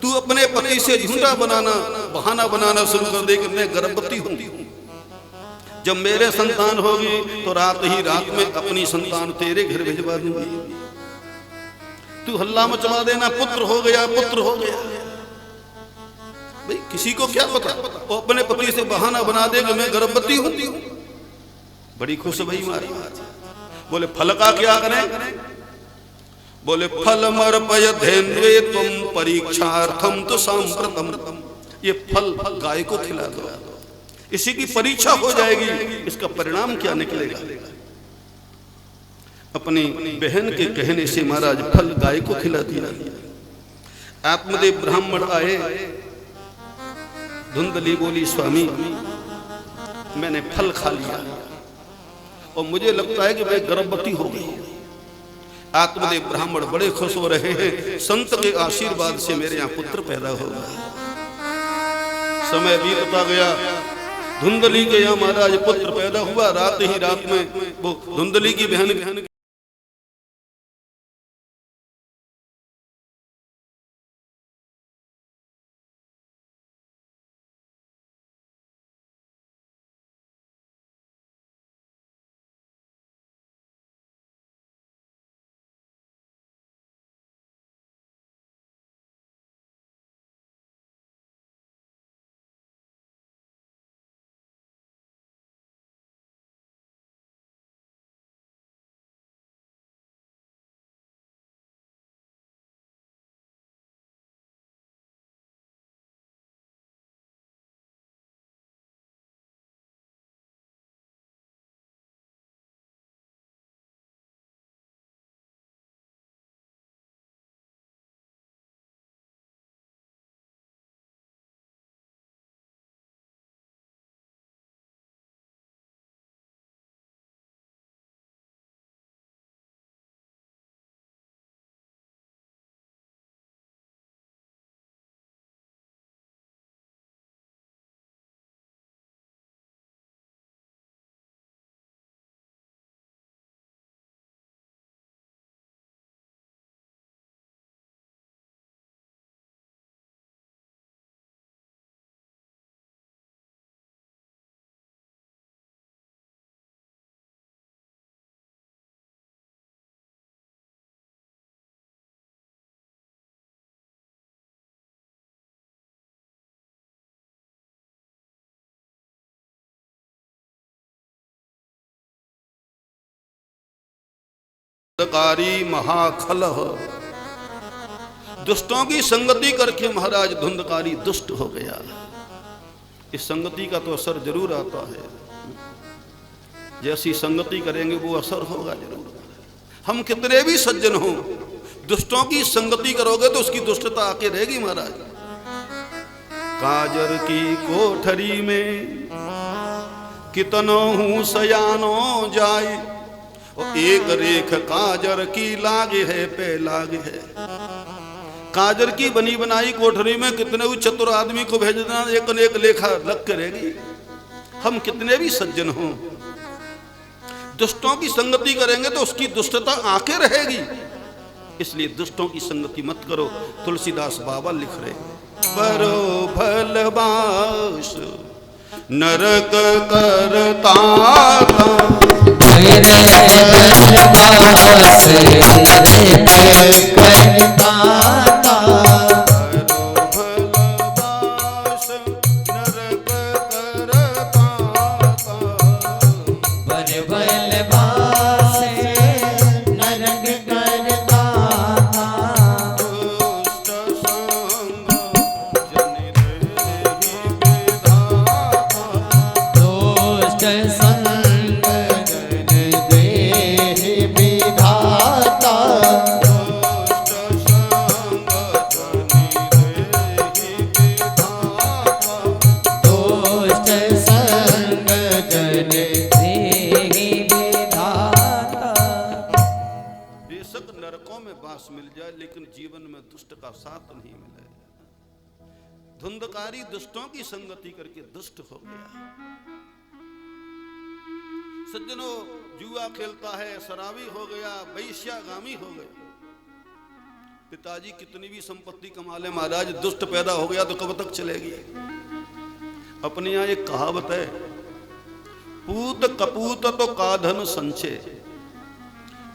तू अपने पति से झूठा बहाना बनाना शुरू कर दे कि मैं गर्भवती हूं। जब मेरे संतान होगी तो रात ही रात में अपनी संतान तेरे घर भिजवा दूंगी, तू हल्ला मचवा देना पुत्र हो गया, पुत्र हो गया। भाई किसी को क्या पता, वो अपने पति से बहाना बना दे कि मैं गर्भवती हूं। बड़ी खुश भई मारी। बोले फल का क्या करें? बोले फल मर्पय धेन्वे तुम परीक्षार्थम तो सांप्रतम। ये फल गाय को खिला दो, इसी की परीक्षा हो जाएगी, इसका परिणाम क्या निकलेगा। अपनी बहन के कहने से महाराज फल गाय को खिला दिया। आत्मदेव ब्राह्मण आए, धुंधली बोली स्वामी मैंने फल खा लिया और मुझे लगता है कि मैं गर्भवती हो गई। आत्मदेव ब्राह्मण बड़े खुश हो रहे हैं, संत के आशीर्वाद से मेरे यहाँ पुत्र पैदा होगा। समय बीतता गया, धुंधली के यहाँ महाराज पुत्र पैदा हुआ। रात ही रात में वो धुंधली की बहन धुंधकारी महाखलह, दुष्टों की संगति करके महाराज धुंधकारी दुष्ट हो गया। इस संगति का तो असर जरूर आता है, जैसी संगति करेंगे वो असर होगा जरूर। हम कितने भी सज्जन हों, दुष्टों की संगति करोगे तो उसकी दुष्टता आके रहेगी महाराज। काजर की कोठरी में कितनो हूं सयानो जाए, और एक रेख काजर की लागे है पे लागे है। काजर की बनी बनाई कोठरी में कितने भी चतुर आदमी को भेजना, एक न एक लेखा लग के रहेगी। हम कितने भी सज्जन हों, दुष्टों की संगति करेंगे तो उसकी दुष्टता आके रहेगी। इसलिए दुष्टों की संगति मत करो। तुलसीदास बाबा लिख रहे, बरो भलबास नरक करता धुंधकारी दुष्टों की संगति करके दुष्ट हो गया। सज्जनों, जुआ खेलता है, शराबी हो गया, वैश्यागामी हो गया। पिताजी कितनी भी संपत्ति कमा ले महाराज, दुष्ट पैदा हो गया तो कब तक चलेगी। अपने यहां एक कहावत है, पूत कपूत तो काधन संचय,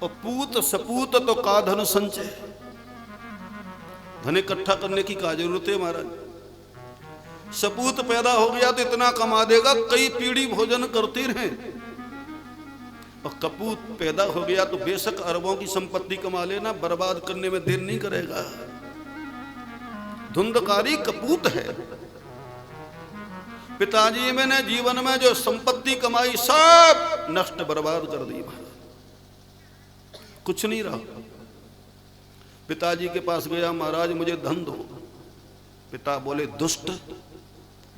और पूत सपूत तो काधन संचय। धन इकट्ठा करने की क्या जरूरत है महाराज। सपूत पैदा हो गया तो इतना कमा देगा, कई पीढ़ी भोजन करती रहे। और कपूत पैदा हो गया तो बेशक अरबों की संपत्ति कमा लेना, बर्बाद करने में देर नहीं करेगा। धुंधकारी कपूत है, पिताजी मैंने जीवन में जो संपत्ति कमाई सब नष्ट बर्बाद कर दी महाराज, कुछ नहीं रहा। पिताजी के पास गया, महाराज मुझे धन दो। पिता बोले दुष्ट,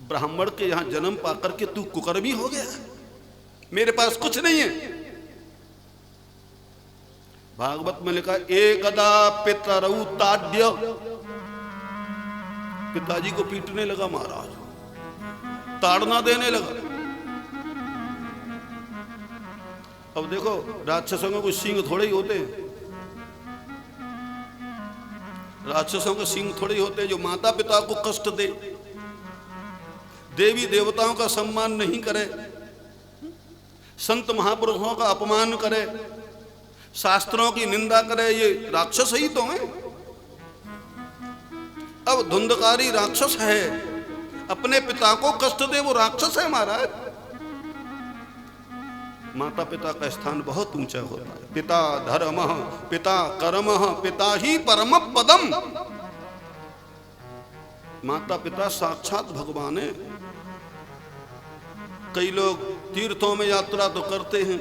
ब्राह्मण के यहां जन्म पाकर के तू कुकर्मी हो गया, मेरे पास कुछ नहीं है। भागवत में लिखा एकदा पितरऊ ताड्य, पिताजी को पीटने लगा महाराज, ताड़ना देने लगा। अब देखो राक्षसों के कुछ सींग थोड़े ही होते हैं, राक्षसों के सींग थोड़े ही होते हैं जो माता पिता को कष्ट दे, देवी देवताओं का सम्मान नहीं करे, संत महापुरुषों का अपमान करे, शास्त्रों की निंदा करे, ये राक्षस ही तो हैं। अब धुंधकारी राक्षस है, अपने पिता को कष्ट दे, वो राक्षस है महाराज। माता पिता का स्थान बहुत ऊंचा होता है। पिता धर्मः, पिता कर्मः, पिता ही परम पदम। माता पिता साक्षात भगवान है। कई लोग तीर्थों में यात्रा तो करते हैं,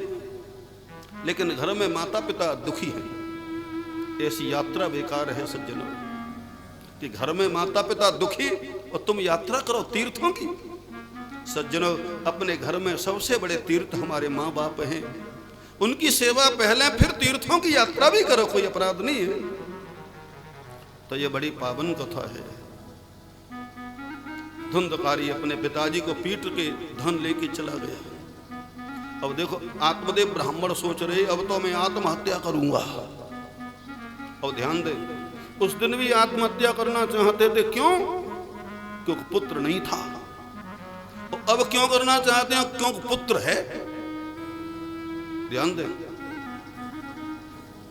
लेकिन घर में माता पिता दुखी हैं। ऐसी यात्रा बेकार है सज्जनों, कि घर में माता पिता दुखी और तुम यात्रा करो तीर्थों की। सज्जनों, अपने घर में सबसे बड़े तीर्थ हमारे माँ बाप हैं, उनकी सेवा पहले, फिर तीर्थों की यात्रा भी करो, कोई अपराध नहीं है। तो ये बड़ी पावन कथा है। धुंधकारी अपने पिताजी को पीट के धन लेके चला गया। अब देखो आत्मदेव ब्राह्मण सोच रहे अब तो मैं आत्महत्या करूंगा। और ध्यान दे, उस दिन भी आत्महत्या करना चाहते थे, क्यों? क्योंकि पुत्र नहीं था। और अब क्यों करना चाहते हैं? क्योंकि पुत्र है। ध्यान दे,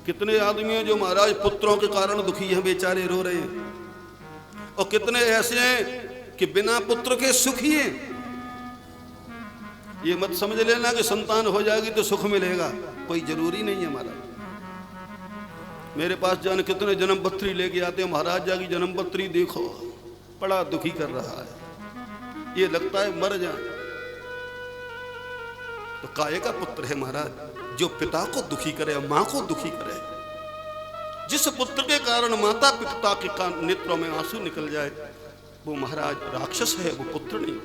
कितने आदमी हैं जो महाराज पुत्रों के कारण दुखी हैं, बेचारे रो रहे हैं। और कितने ऐसे हैं कि बिना पुत्र के सुखी हैं। ये मत समझ लेना कि संतान हो जाएगी तो सुख मिलेगा, कोई जरूरी नहीं है महाराज। मेरे पास जाने कितने जन्म पत्री लेके आते हैं, महाराज जाकी जन्म पत्री देखो, बड़ा दुखी कर रहा है, ये लगता है मर जाए। तो काहे का पुत्र है महाराज जो पिता को दुखी करे, मां को दुखी करे। जिस पुत्र के कारण माता पिता के नेत्रों में आंसू निकल जाए, वो महाराज राक्षस है, वो पुत्र नहीं।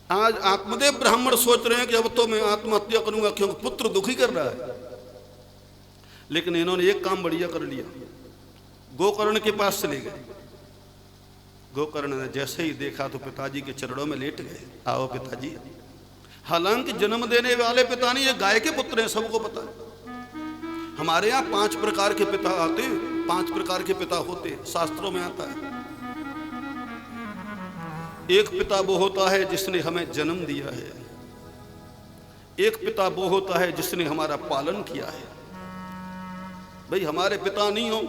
आज आत्मदेव ब्राह्मण सोच रहे हैं कि अब तो मैं आत्महत्या करूंगा क्योंकि पुत्र दुखी कर रहा है। लेकिन इन्होंने एक काम बढ़िया कर लिया, गोकर्ण के पास चले गए। गोकर्ण ने जैसे ही देखा तो पिताजी के चरणों में लेट गए, आओ पिताजी। हालांकि जन्म देने वाले पिता नहीं, ये गाय के पुत्र हैं, सबको पता है। हमारे यहाँ 5 प्रकार के पिता आते हैं, 5 प्रकार के पिता होते हैं, शास्त्रों में आता है। एक पिता वो होता है जिसने हमें जन्म दिया है, एक पिता वो होता है जिसने हमारा पालन किया है। भाई हमारे पिता नहीं हो,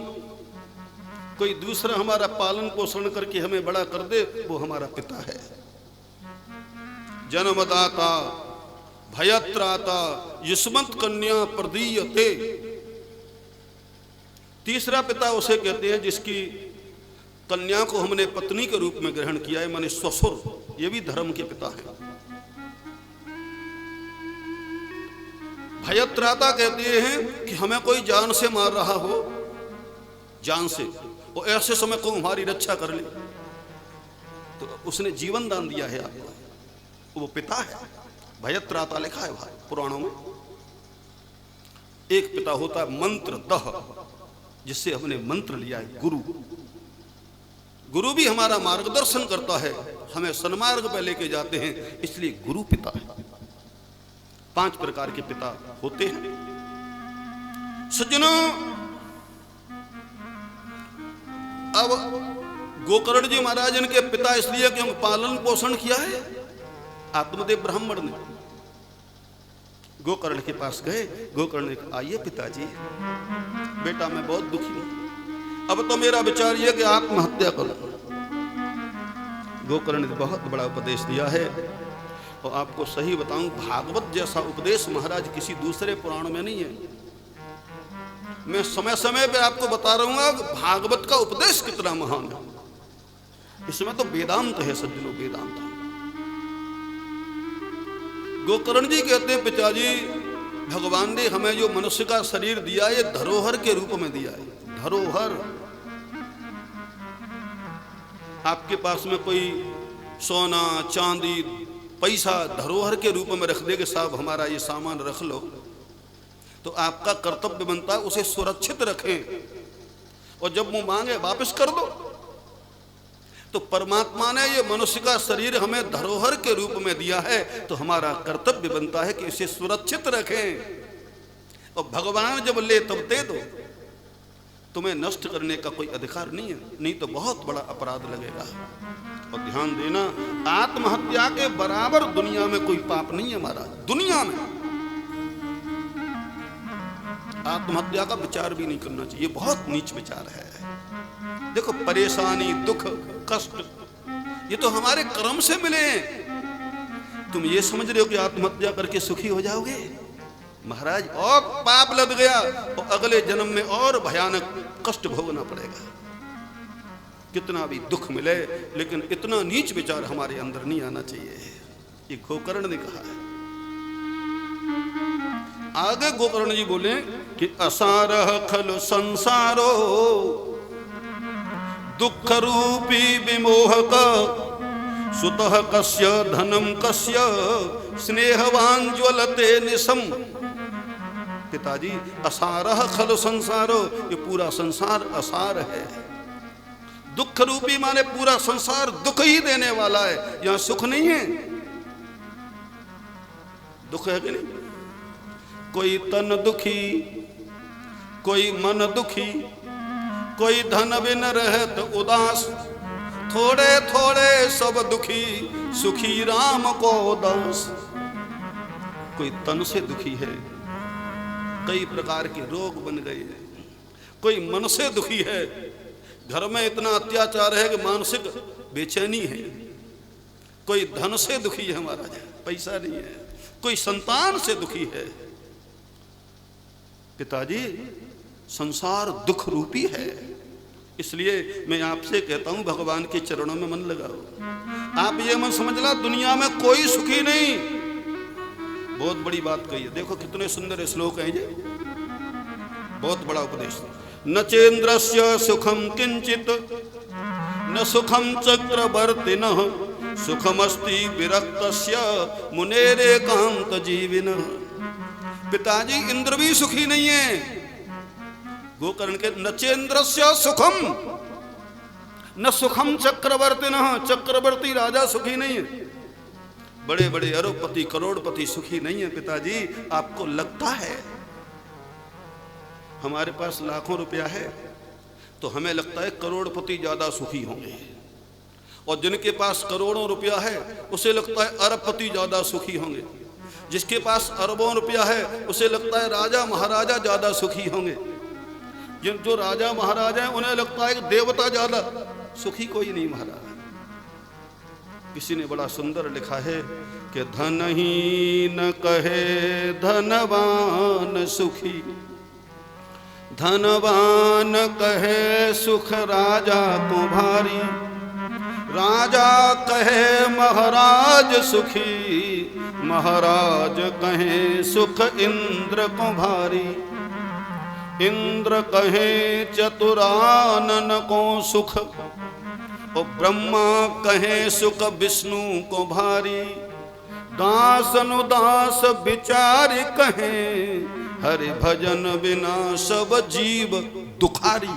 कोई दूसरा हमारा पालन पोषण करके हमें बड़ा कर दे, वो हमारा पिता है। जन्मदाता भयत्राता युष्मत् कन्या प्रदीयते। तीसरा पिता उसे कहते हैं जिसकी कन्या को हमने पत्नी के रूप में ग्रहण किया है, माने ससुर, ये भी धर्म के पिता है। भयत्राता कहते हैं कि हमें कोई जान से मार रहा हो, जान से, और ऐसे समय को हमारी रक्षा कर ले, तो उसने जीवन दान दिया है आपको, वो पिता है। भयत्राता लिखा है भाई पुराणों में। एक पिता होता है मंत्र दह, जिससे हमने मंत्र लिया है, गुरु। गुरु भी हमारा मार्गदर्शन करता है, हमें सन्मार्ग पे लेके जाते हैं, इसलिए गुरु पिता है। 5 प्रकार के पिता होते हैं। सज्जनों, अब गोकर्ण जी महाराज इनके पिता इसलिए कि पालन पोषण किया है आत्मदेव ब्राह्मण ने। गोकर्ण के पास गए, गोकर्ण ने कहा, आइए पिताजी, बेटा मैं बहुत दुखी हूं, अब तो मेरा विचार यह कि आत्महत्या करो। गोकर्ण ने बहुत बड़ा उपदेश दिया है, और आपको सही बताऊं, भागवत जैसा उपदेश महाराज किसी दूसरे पुराण में नहीं है। मैं समय समय पे आपको बता रहूंगा भागवत का उपदेश कितना महान है। इसमें तो वेदांत है सज्जनों, वेदांत। गोकर्ण जी कहते हैं पिताजी भगवान ने हमें जो मनुष्य का शरीर दिया ये धरोहर के रूप में दिया है। धरोहर, आपके पास में कोई सोना चांदी पैसा धरोहर के रूप में रख दे कि साहब हमारा ये सामान रख लो, तो आपका कर्तव्य बनता है उसे सुरक्षित रखें और जब मुंह मांगे वापस कर दो। तो परमात्मा ने ये मनुष्य का शरीर हमें धरोहर के रूप में दिया है, तो हमारा कर्तव्य बनता है कि इसे सुरक्षित रखें। और भगवान जब ले तब दे दो, तुम्हें नष्ट करने का कोई अधिकार नहीं है, नहीं तो बहुत बड़ा अपराध लगेगा। और ध्यान देना, आत्महत्या के बराबर दुनिया में कोई पाप नहीं है हमारा। दुनिया में आत्महत्या का विचार भी नहीं करना चाहिए, बहुत नीच विचार है। देखो परेशानी, दुख, कष्ट ये तो हमारे कर्म से मिले हैं। तुम ये समझ रहे हो कि आत्महत्या करके सुखी हो जाओगे? महाराज और पाप लग गया और अगले जन्म में और भयानक कष्ट भोगना पड़ेगा। कितना भी दुख मिले, लेकिन इतना नीच विचार हमारे अंदर नहीं आना चाहिए। ये गोकर्ण ने कहा है। आगे गोकर्ण जी बोले कि असारह खलु संसारो दुख रूपी विमोहक सुतः कस्य धनम कस्य स्नेहवान ज्वलते निशम। पिताजी असारह खलु संसारो, ये पूरा संसार असार है। दुख रूपी माने पूरा संसार दुख ही देने वाला है, यहां सुख नहीं है। दुख है कि नहीं? कोई तन दुखी, कोई मन दुखी, कोई धन बिन रहत उदास, थोड़े थोड़े सब दुखी, सुखी राम को दास। कोई तन से दुखी है, कई प्रकार के रोग बन गए हैं। कोई मन से दुखी है, घर में इतना अत्याचार है कि मानसिक बेचैनी है। कोई धन से दुखी है, हमारा पैसा नहीं है। कोई संतान से दुखी है। पिताजी संसार दुख रूपी है, इसलिए मैं आपसे कहता हूं भगवान के चरणों में मन लगाओ। आप ये मन समझ ला दुनिया में कोई सुखी नहीं। बहुत बड़ी बात कही है, देखो कितने सुंदर श्लोक हैं ये, बहुत बड़ा उपदेश। न चेन्द्रस्य सुखम किंचित न सुखम चक्रवर्तिनः सुखमस्ति विरक्तस्य मुनेरेकांत जीविनः। पिताजी इंद्र भी सुखी नहीं है। गोकर्ण के नचेन्द्रस्य सुखम न सुखम चक्रवर्तिनः, चक्रवर्ती राजा सुखी नहीं है। बड़े बड़े अरबपति करोड़पति सुखी नहीं है। पिताजी आपको लगता है हमारे पास लाखों रुपया है तो हमें लगता है करोड़पति ज्यादा सुखी होंगे, और जिनके पास करोड़ों रुपया है उसे लगता है अरबपति ज्यादा सुखी होंगे। जिसके पास अरबों रुपया है उसे लगता है राजा महाराजा ज्यादा सुखी होंगे। जो राजा महाराजा है उन्हें लगता है कि देवता ज्यादा सुखी कोई नहीं। महाराज किसी ने बड़ा सुंदर लिखा है कि धन ही न कहे धनवान सुखी, धनवान कहे सुख राजा को भारी, राजा कहे महाराज सुखी, महाराज कहे सुख इंद्र को भारी, इंद्र कहे चतुरानन को सुख, और ब्रह्मा कहे सुख विष्णु को भारी, दास अनुदास विचार कहे हरि भजन बिना सब जीव दुखारी।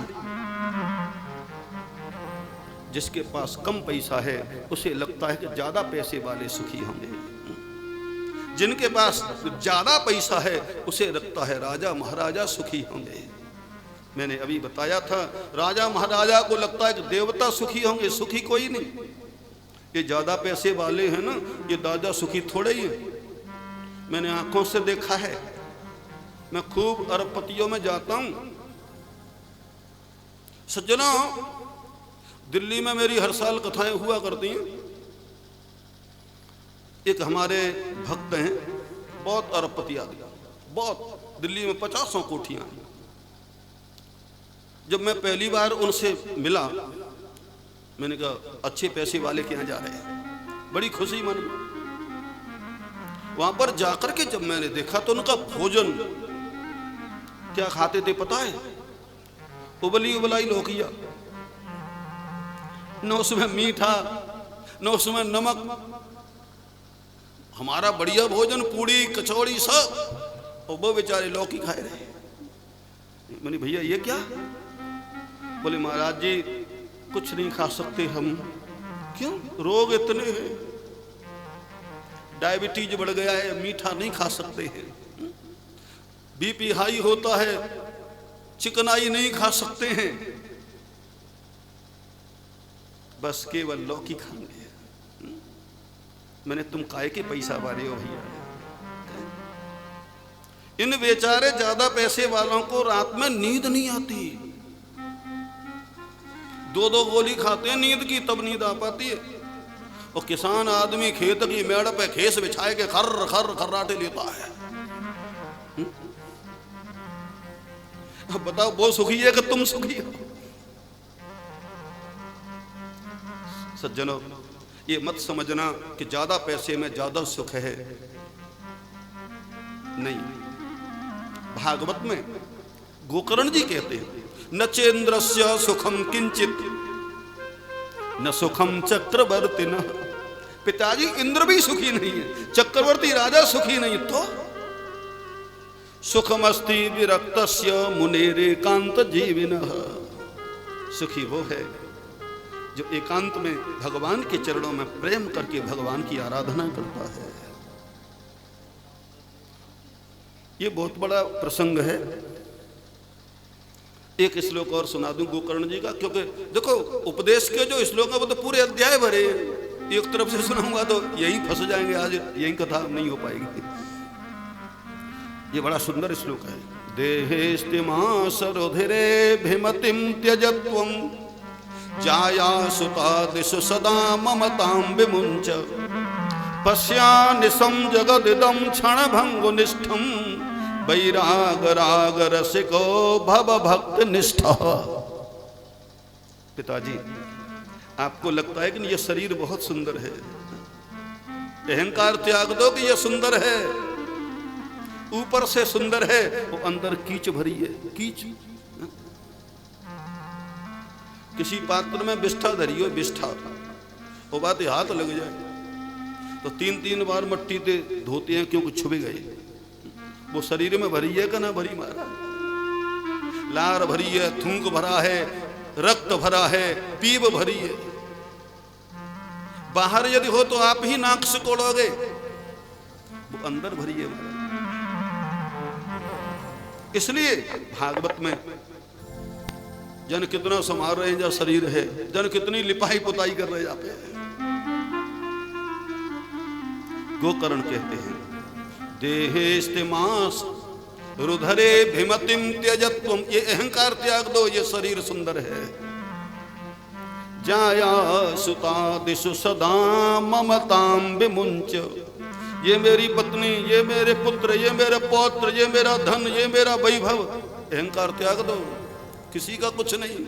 जिसके पास कम पैसा है उसे लगता है कि ज्यादा पैसे वाले सुखी होंगे। जिनके पास ज्यादा पैसा है उसे लगता है राजा महाराजा सुखी होंगे। मैंने अभी बताया था राजा महाराजा को लगता है कि देवता सुखी होंगे, सुखी कोई नहीं। ये ज्यादा पैसे वाले हैं ना, ये दादा सुखी थोड़े ही हैं। मैंने आंखों से देखा है, मैं खूब अरबपतियों में जाता हूं। सज्जनों, दिल्ली में मेरी हर साल कथाएं हुआ करती हैं। एक हमारे भक्त हैं, बहुत अरबपति आदमी, बहुत, दिल्ली में 50 कोठियां हैं। जब मैं पहली बार उनसे मिला मैंने कहा अच्छे पैसे वाले के यहाँ जा रहे हैं, बड़ी खुशी मन में। वहां पर जाकर के जब मैंने देखा तो उनका भोजन क्या खाते थे पता है? उबली उबलाई लौकिया, न उसमें मीठा न उसमें नमक। हमारा बढ़िया भोजन पूड़ी कचौड़ी सब, और वो बेचारे लौकी खाए रहे। मैंने भैया ये क्या? बोले महाराज जी कुछ नहीं खा सकते हम। क्यों? रोग इतने हैं, डायबिटीज बढ़ गया है, मीठा नहीं खा सकते हैं, बीपी हाई होता है, चिकनाई नहीं खा सकते हैं, बस केवल लौकी खाएंगे। मैंने तुम काहे के पैसा वाले हो भैया? इन बेचारे ज्यादा पैसे वालों को रात में नींद नहीं आती, 2-2 गोली खाते हैं नींद की, तब नींद आ पाती है। और किसान आदमी खेत की मेड़ पे खेस बिछाए के खर्र खर्र खर्राटे लेता है। अब बताओ वो सुखी है कि तुम सुखी हो? सज्जनों, ये मत समझना कि ज्यादा पैसे में ज्यादा सुख है, नहीं। भागवत में गोकर्ण जी कहते हैं न चेन्द्रस्य सुखम किंचित न सुखम चक्रवर्ती न। पिताजी इंद्र भी सुखी नहीं है, चक्रवर्ती राजा सुखी नहीं, तो सुखमस्ति विरक्तस्य मुनेरेकांत जीविनः। सुखी वो है जो एकांत में भगवान के चरणों में प्रेम करके भगवान की आराधना करता है। ये बहुत बड़ा प्रसंग है। एक श्लोक और सुना दूं गोकर्ण जी का, क्योंकि देखो उपदेश के जो श्लोक है वो तो पूरे अध्याय भरे। एक तरफ से सुनाऊंगा तो यही फंस जाएंगे, आज यही कथा नहीं हो पाएगी। ये बड़ा सुंदर श्लोक है। देहेस्तिमासरुधिरे भिमतिम त्यजत्वं जाया सुता दिशु सदा ममतां विमुंच पश्यानिशं जगदिदं क्षणभंगुनिष्ठं वैराग राग रसिको भव भक्त निष्ठा। पिताजी आपको लगता है कि ये शरीर बहुत सुंदर है, अहंकार त्याग दो कि ये सुंदर है, ऊपर से सुंदर है, वो अंदर कीच भरी है, कीच। किसी पात्र में बिष्ठा धरी हो, बिष्ठा, वो बात हाथ लग जाए तो 3-3 बार मट्टी से धोते हैं क्योंकि छुप गए। वो शरीर में भरी है कि ना भरी? मारा लार भरी है, थूक भरा है, रक्त भरा है, पीप भरी है। बाहर यदि हो तो आप ही नाक से कोड़ोगे, वो अंदर भरी है। इसलिए भागवत में जन कितना संभाल रहे हैं, जो शरीर है, जन कितनी लिपाई पुताई कर रहे जाते हैं। गोकर्ण कहते हैं देहेस्तिमास रुधरे भिमतिम त्यजत्वम, ये अहंकार त्याग दो, ये शरीर सुंदर है। जाया सुता दिशु सदा ममताम विमुंच, ये मेरी पत्नी, ये मेरे पुत्र, ये मेरे पौत्र, ये मेरा धन, ये मेरा वैभव, अहंकार त्याग दो, किसी का कुछ नहीं।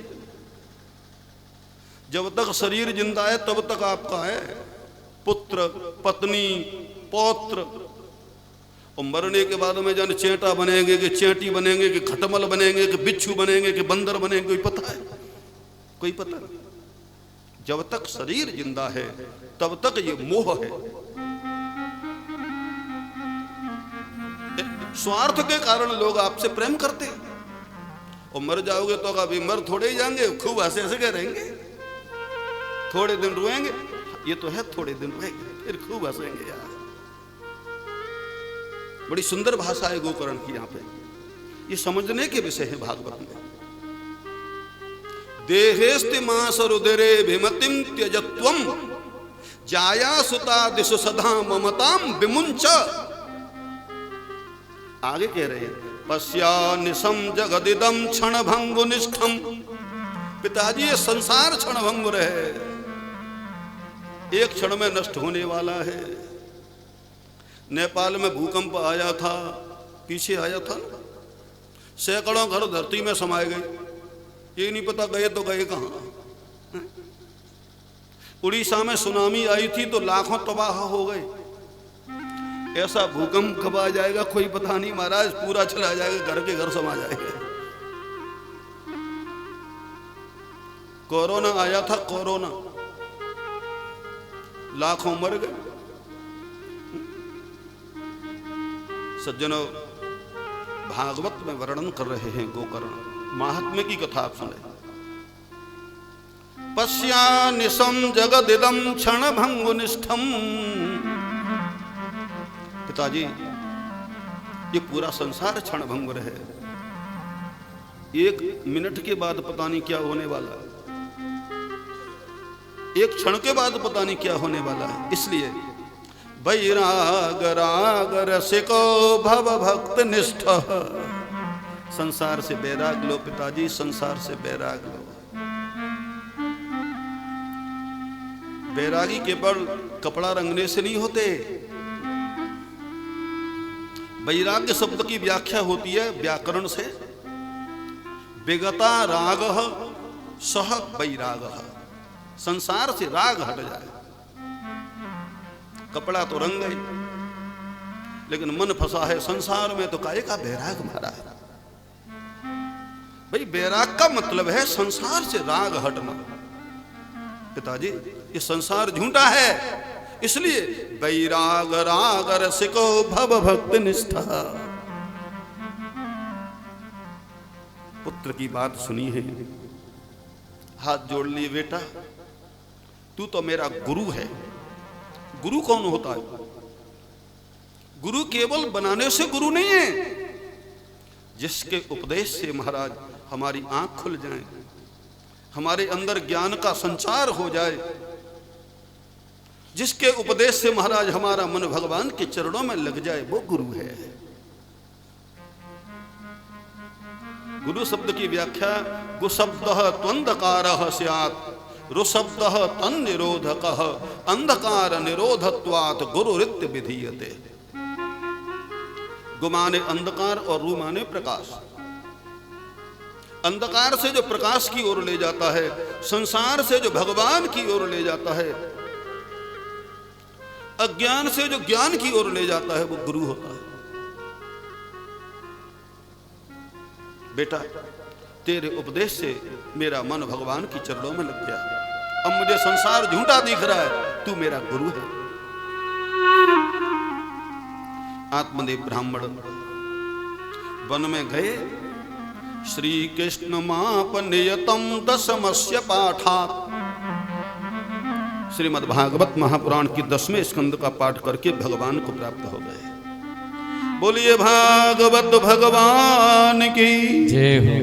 जब तक शरीर जिंदा है तब तक आपका है, पुत्र पत्नी पौत्र। और मरने के बाद में जाने चेंटा बनेंगे कि चेंटी बनेंगे कि खटमल बनेंगे कि बिच्छू बनेंगे कि बंदर बनेंगे, कोई पता है? कोई पता नहीं। जब तक शरीर जिंदा है तब तक ये मोह है। स्वार्थ के कारण लोग आपसे प्रेम करते हैं, और मर जाओगे तो कभी मर थोड़े ही जाएंगे, खूब हंसे हंसे के रहेंगे, थोड़े दिन रोएंगे, ये तो है थोड़े दिन रोएंगे, फिर खूब हंसेंगे। यार बड़ी सुंदर भाषा है गोकर्ण की यहाँ पे, ये समझने के विषय है भागवत में। देहेस्तिमासरुधिरे भिमतिम त्यजत्वम जाया सुता दिशु सदा ममताम विमुंच। आगे कह रहे हैं पश्यानिशं जगदिदं क्षणभंगुनिष्ठं। पिताजी ये संसार क्षणभंगुर है, एक क्षण में नष्ट होने वाला है। नेपाल में भूकंप आया था, पीछे आया था, सैकड़ों घर धरती में समाये गए, ये नहीं पता गए तो गए कहाँ। उड़ीसा में सुनामी आई थी तो लाखों तबाह हो गए। ऐसा भूकंप कब आ जाएगा कोई पता नहीं महाराज, पूरा चला जाएगा, घर के घर समा जाएगा। कोरोना आया था, कोरोना, लाखों मर गए। सज्जनों, भागवत में वर्णन कर रहे हैं गोकर्ण महात्म्य की कथा, आप सुने। पश्यानिशं जगदिदं क्षणभंगुनिष्ठम। पिताजी, ये पूरा संसार क्षणभंगुर है, एक मिनट के बाद पता नहीं क्या होने वाला, एक क्षण के बाद पता नहीं क्या होने वाला है। इसलिए वैराग राग रसिको भव भक्त निष्ठ। संसार से बैराग लो पिताजी, संसार से बैराग लो। बैरागी केवल कपड़ा रंगने से नहीं होते। वैराग्य शब्द की व्याख्या होती है व्याकरण से, विगता रागः सह वैरागः। संसार से राग हट जाए। कपड़ा तो रंग गए, लेकिन मन फंसा है संसार में, तो काहे का बैराग मारा है। भाई बैराग का मतलब है संसार से राग हटना। पिताजी, ये संसार झूठा है, इसलिए वैराग राग रसिको भव भक्त निष्ठा। पुत्र की बात सुनी है, हाथ जोड़ लिए, बेटा तू तो मेरा गुरु है। गुरु कौन होता है? गुरु केवल बनाने से गुरु नहीं है, जिसके उपदेश से महाराज हमारी आंख खुल जाए, हमारे अंदर ज्ञान का संचार हो जाए, जिसके उपदेश से महाराज हमारा मन भगवान के चरणों में लग जाए, वो गुरु है। गुरु शब्द की व्याख्या गुशब्दः त्वंधकारः स्यात्, रुशब्दः तन्निरोधकः, अंधकार निरोधत्वात् गुरुरित्य विधीयते। गु माने अंधकार और रु माने प्रकाश। अंधकार से जो प्रकाश की ओर ले जाता है, संसार से जो भगवान की ओर ले जाता है, अज्ञान से जो ज्ञान की ओर ले जाता है, वो गुरु होता है। बेटा, तेरे उपदेश से मेरा मन भगवान की चरणों में लग गया। अब मुझे संसार झूठा दिख रहा है, तू मेरा गुरु है। आत्मदेव ब्राह्मण वन में गए। श्री कृष्ण माप नियतम दशमस्य पाठात्। श्रीमद् भागवत महापुराण की 10वें स्कंद का पाठ करके भगवान को प्राप्त हो गए। बोलिए भागवत भगवान की जय हो।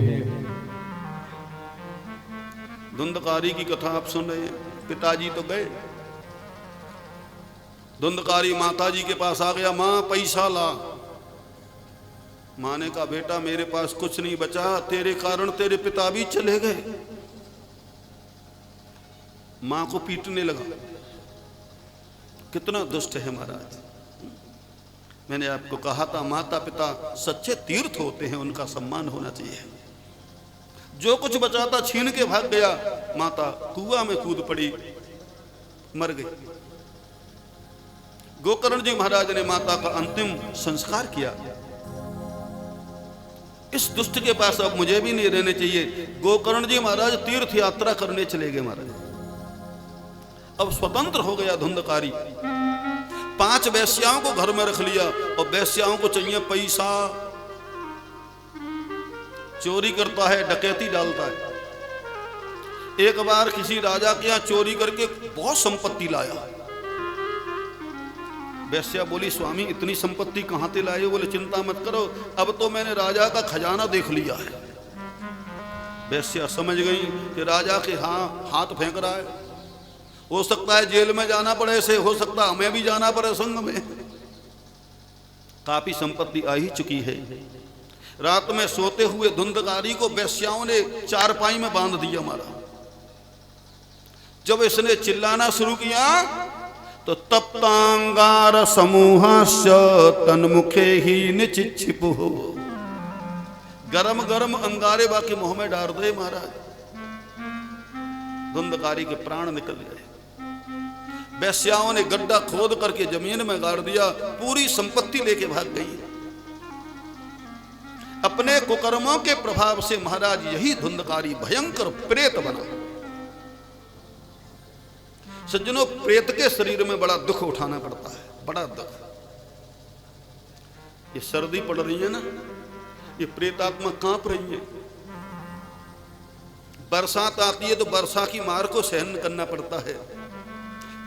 धुंधकारी की कथा आप सुन रहे हैं। पिताजी तो गए, धुंधकारी माताजी के पास आ गया, मां पैसा ला। माँ ने कहा, बेटा मेरे पास कुछ नहीं बचा, तेरे कारण तेरे पिता भी चले गए। मां को पीटने लगा। कितना दुष्ट है महाराज। मैंने आपको कहा था, माता पिता सच्चे तीर्थ होते हैं, उनका सम्मान होना चाहिए। जो कुछ बचा था छीन के भाग गया। माता कुआं में कूद पड़ी, मर गई। गोकर्ण जी महाराज ने माता का अंतिम संस्कार किया। इस दुष्ट के पास अब मुझे भी नहीं रहने चाहिए। गोकर्ण जी महाराज तीर्थ यात्रा करने चले गए महाराज। अब स्वतंत्र हो गया धुंधकारी। 5 वेश्याओं को घर में रख लिया, और वेश्याओं को चाहिए पैसा। चोरी करता है, डकैती डालता है। एक बार किसी राजा के यहां चोरी करके बहुत संपत्ति लाया। वैश्या बोली, स्वामी इतनी संपत्ति कहां से लाए? बोले, चिंता मत करो, अब तो मैंने राजा का खजाना देख लिया है। वैश्या समझ गई कि राजा के हाथ फेंक रहा है। हो सकता है जेल में जाना पड़े, ऐसे हो सकता है हमें भी जाना पड़े संग में। काफी संपत्ति आ ही चुकी है। रात में सोते हुए धुंधकारी को वैश्याओं ने चारपाई में बांध दिया मारा। जब इसने चिल्लाना शुरू किया तो तप्तांगार समूहास्य तन्मुखे ही निचिक्षिपु। गरम गरम अंगारे बाकी मुंह में डाल दे महाराज। धुंधकारी के प्राण निकल गए। वैश्याओं ने गड्ढा खोद करके जमीन में गाड़ दिया, पूरी संपत्ति लेके भाग गई। अपने कुकर्मों के प्रभाव से महाराज यही धुंधकारी भयंकर प्रेत बना। सज्जनों, प्रेत के शरीर में बड़ा दुख उठाना पड़ता है, बड़ा दुख। ये सर्दी पड़ रही है ना, ये प्रेतात्मा कांप रही है। बरसात आती है तो वर्षा की मार को सहन करना पड़ता है,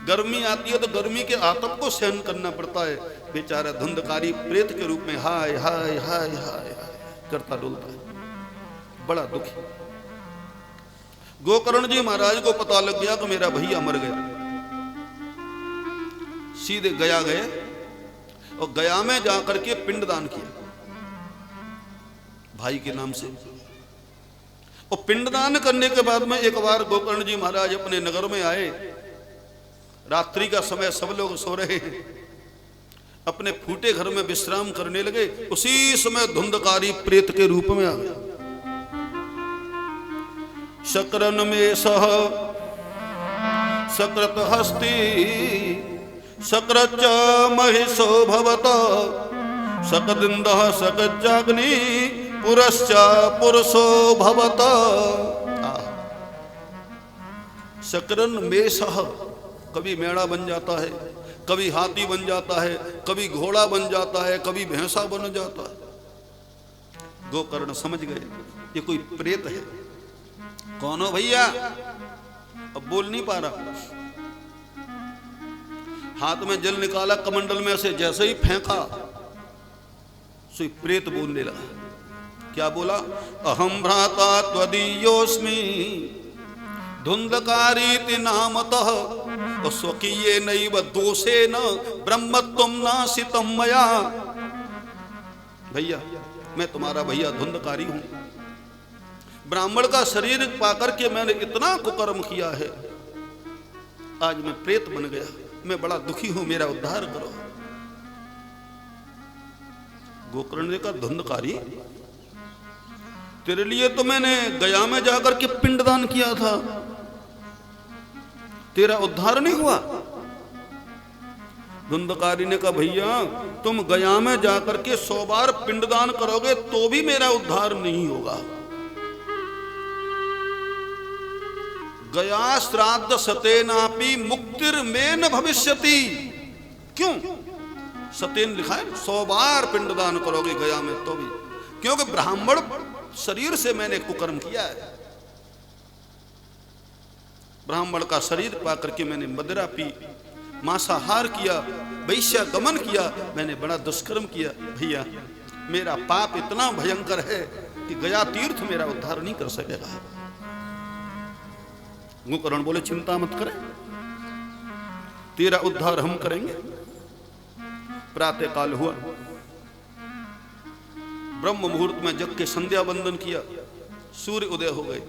गर्मी आती है तो गर्मी के आतप को सहन करना पड़ता है। बेचारा धुंधकारी प्रेत के रूप में हाय हाय हाय हाय हाय करता डोलता है, बड़ा दुखी। गोकर्ण जी महाराज को पता लग गया कि मेरा भैया मर गया। सीधे गया गए और गया में जाकर के पिंडदान किया भाई के नाम से। और पिंडदान करने के बाद में एक बार गोकर्ण जी महाराज अपने नगर में आए। रात्रि का समय, सब लोग सो रहे हैं, अपने फूटे घर में विश्राम करने लगे। उसी समय धुंधकारी प्रेत के रूप में आ गया। शक्रन में सह सकृत हस्ती सकृच महिषो भवत सकदिंद सकजाग्नि पुरश्च पुरुषो भवत। शक्रन में सह, कभी मेढ़ा बन जाता है, कभी हाथी बन जाता है, कभी घोड़ा बन जाता है, कभी भैंसा बन जाता है। गोकर्ण समझ गए ये कोई प्रेत है। कौन हो भैया? अब बोल नहीं पा रहा। हाथ में जल निकाला कमंडल में से, जैसे ही फेंका सो प्रेत बोलने लगा। क्या बोला? अहम भ्राता त्वदीयोस्मि धुंधकारीति नामतः स्वकीये नैव दोषेन ब्रह्मत्वं नासितं मया। भैया, मैं तुम्हारा भैया धुंधकारी हूं। ब्राह्मण का शरीर पाकर के मैंने इतना कुकर्म किया है, आज मैं प्रेत बन गया। मैं बड़ा दुखी हूं, मेरा उद्धार करो। गोकर्ण ने कहा, धुंधकारी, तेरे लिए तो मैंने गया में जाकर के पिंडदान किया था, तेरा उद्धार नहीं हुआ। धुंधकारी ने कहा, भैया तुम गया में जाकर के 100 बार पिंडदान करोगे तो भी मेरा उद्धार नहीं होगा। गया श्राद्ध सतेनापि मुक्तिर में न भविष्यति। क्यों? सतेन लिखा है, 100 बार पिंडदान करोगे गया में तो भी, क्योंकि ब्राह्मण शरीर से मैंने कुकर्म किया है। ब्राह्मण का शरीर पाकर के मैंने मदिरा पी, मांसाहार किया, वैश्य गमन किया, मैंने बड़ा दुष्कर्म किया। भैया मेरा पाप इतना भयंकर है कि गया तीर्थ मेरा उद्धार नहीं कर सकेगा। गोकर्ण बोले, चिंता मत करें, तेरा उद्धार हम करेंगे। प्रातः काल हुआ, ब्रह्म मुहूर्त में जग के संध्या बंदन किया, सूर्य उदय हो गए।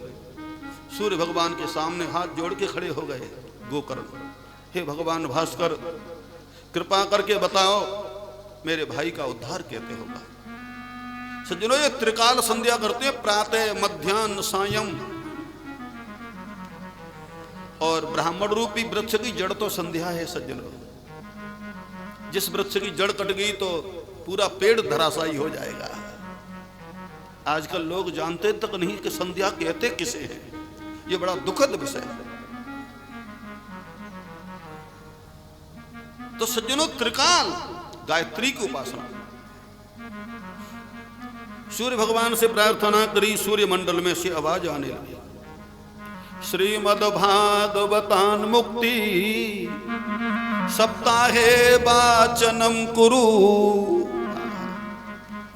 सूर्य भगवान के सामने हाथ जोड़ के खड़े हो गए। गोकर्ण, हे भगवान भास्कर, कृपा करके बताओ मेरे भाई का उद्धार कैसे होगा। सज्जनों, ये त्रिकाल संध्या करते हैं, प्रातः मध्याह्न सायं। और ब्राह्मण रूपी वृक्ष की जड़ तो संध्या है सज्जनों। जिस वृक्ष की जड़ कट गई तो पूरा पेड़ धराशायी हो जाएगा। आजकल लोग जानते तक नहीं कि संध्या कहते किसे हैं। ये बड़ा दुखद विषय है। तो सज्जनों, त्रिकाल गायत्री की उपासना। सूर्य भगवान से प्रार्थना करी, सूर्य मंडल में से आवाज आने लगी, श्रीमद्भागवतान मुक्ति सप्ताहे वाचनम कुरु।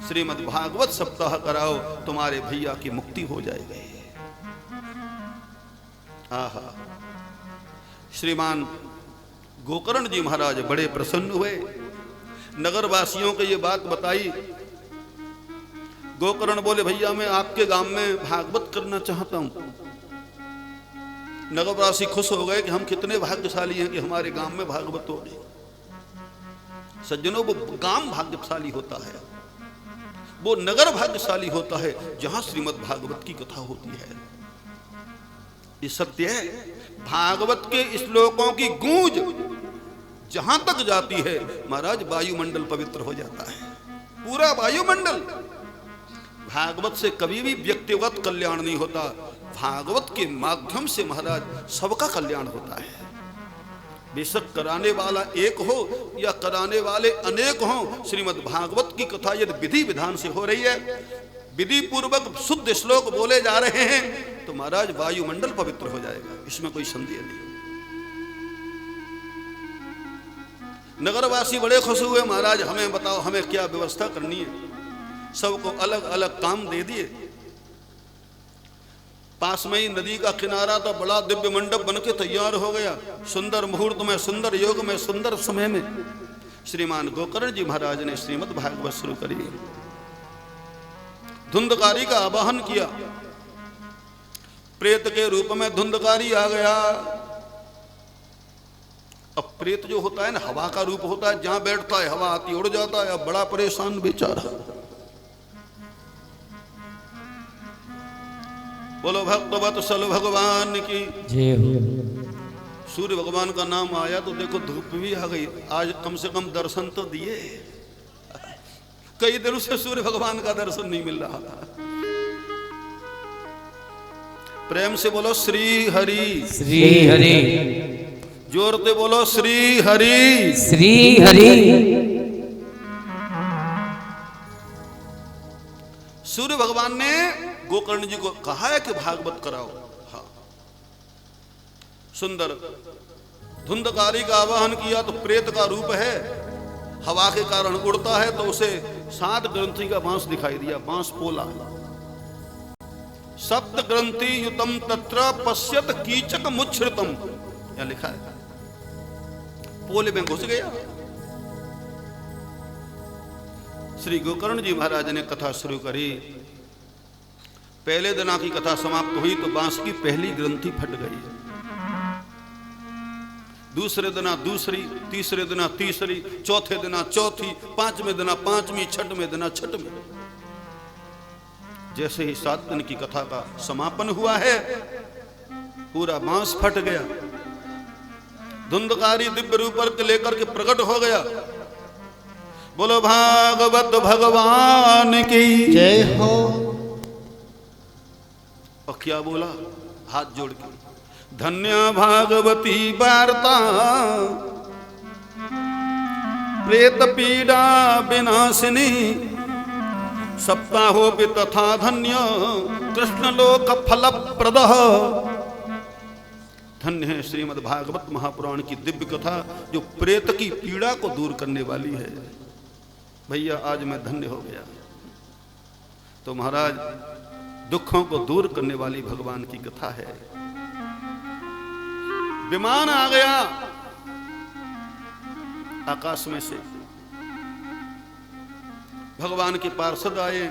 श्रीमद् भागवत सप्ताह कराओ, तुम्हारे भैया की मुक्ति हो जाएगी। आहा, श्रीमान गोकर्ण जी महाराज बड़े प्रसन्न हुए। नगरवासियों को ये बात बताई। गोकर्ण बोले, भैया मैं आपके गांव में भागवत करना चाहता हूं। नगरवासी खुश हो गए कि हम कितने भाग्यशाली हैं कि हमारे गांव में भागवत हो गई। सज्जनों, वो गांव भाग्यशाली होता है, वो नगर भाग्यशाली होता है जहां श्रीमद् भागवत की कथा होती है। ये सत्य है। भागवत के श्लोकों की गूंज जहां तक जाती है महाराज वायुमंडल पवित्र हो जाता है, पूरा वायुमंडल। भागवत से कभी भी व्यक्तिगत कल्याण नहीं होता, भागवत के माध्यम से महाराज सबका कल्याण होता है। बेशक कराने वाला एक हो या कराने वाले अनेक हों, श्रीमद् भागवत की कथा यदि विधि विधान से हो रही है, विधि पूर्वक शुद्ध श्लोक बोले जा रहे हैं, तो महाराज वायुमंडल पवित्र हो जाएगा, इसमें कोई संदेह नहीं। नगरवासी बड़े खुश हुए, महाराज हमें बताओ हमें क्या व्यवस्था करनी है। सबको अलग अलग काम दे दिए। पास में ही नदी का किनारा था, बड़ा दिव्य मंडप बन के तैयार हो गया। सुंदर मुहूर्त में, सुंदर योग में, सुंदर समय में श्रीमान गोकर्ण जी महाराज ने श्रीमद् भागवत शुरू करी। धुंधकारी का आवाहन किया, प्रेत के रूप में धुंधकारी आ गया। अब प्रेत जो होता है ना, हवा का रूप होता है, जहां बैठता है हवा आती उड़ जाता है। अब बड़ा परेशान बेचारा। बोलो भक्तवत्सल भगवान की जय हो। सूर्य भगवान का नाम आया तो देखो धूप भी आ गई। आज कम से कम दर्शन तो दिए। कई दिनों से सूर्य भगवान का दर्शन नहीं मिल रहा था। प्रेम से बोलो श्री हरि, श्री हरि। जोर से बोलो श्री हरि, श्री हरि। सूर्य भगवान ने गोकर्ण जी को कहा है कि भागवत कराओ। हाँ, सुंदर धुंधकारी का आवाहन किया तो प्रेत का रूप है, हवा के कारण उड़ता है, तो उसे 7 ग्रंथि का बांस दिखाई दिया, बांस पोला। सप्त ग्रंथि युतम तत्र पश्यत कीचक मुच्छ्रितम, यहां लिखा है। पोले में घुस गया। श्री गोकर्ण जी महाराज ने कथा शुरू करी। पहले दिना की कथा समाप्त हुई तो बांस की पहली ग्रंथि फट गई। दूसरे दिना दूसरी, तीसरे दिना तीसरी, चौथे दिना चौथी, पांचवें दिना पांचवी, छठवें दिना छठवीं। जैसे ही 7 दिन की कथा का समापन हुआ है, पूरा बांस फट गया। धुंधकारी दिव्य रूप लेकर के प्रकट हो गया। बोलो भागवत भगवान की जय हो। और क्या बोला हाथ जोड़ के, धन्य भागवती वार्ता प्रेत पीड़ा विनाशिनी सप्ताहो भी तथा धन्य कृष्ण लोक फल प्रद। धन्य है श्रीमद् भागवत महापुराण की दिव्य कथा जो प्रेत की पीड़ा को दूर करने वाली है। भैया आज मैं धन्य हो गया। तो महाराज दुखों को दूर करने वाली भगवान की कथा है। विमान आ गया आकाश में से, भगवान के पार्षद आए,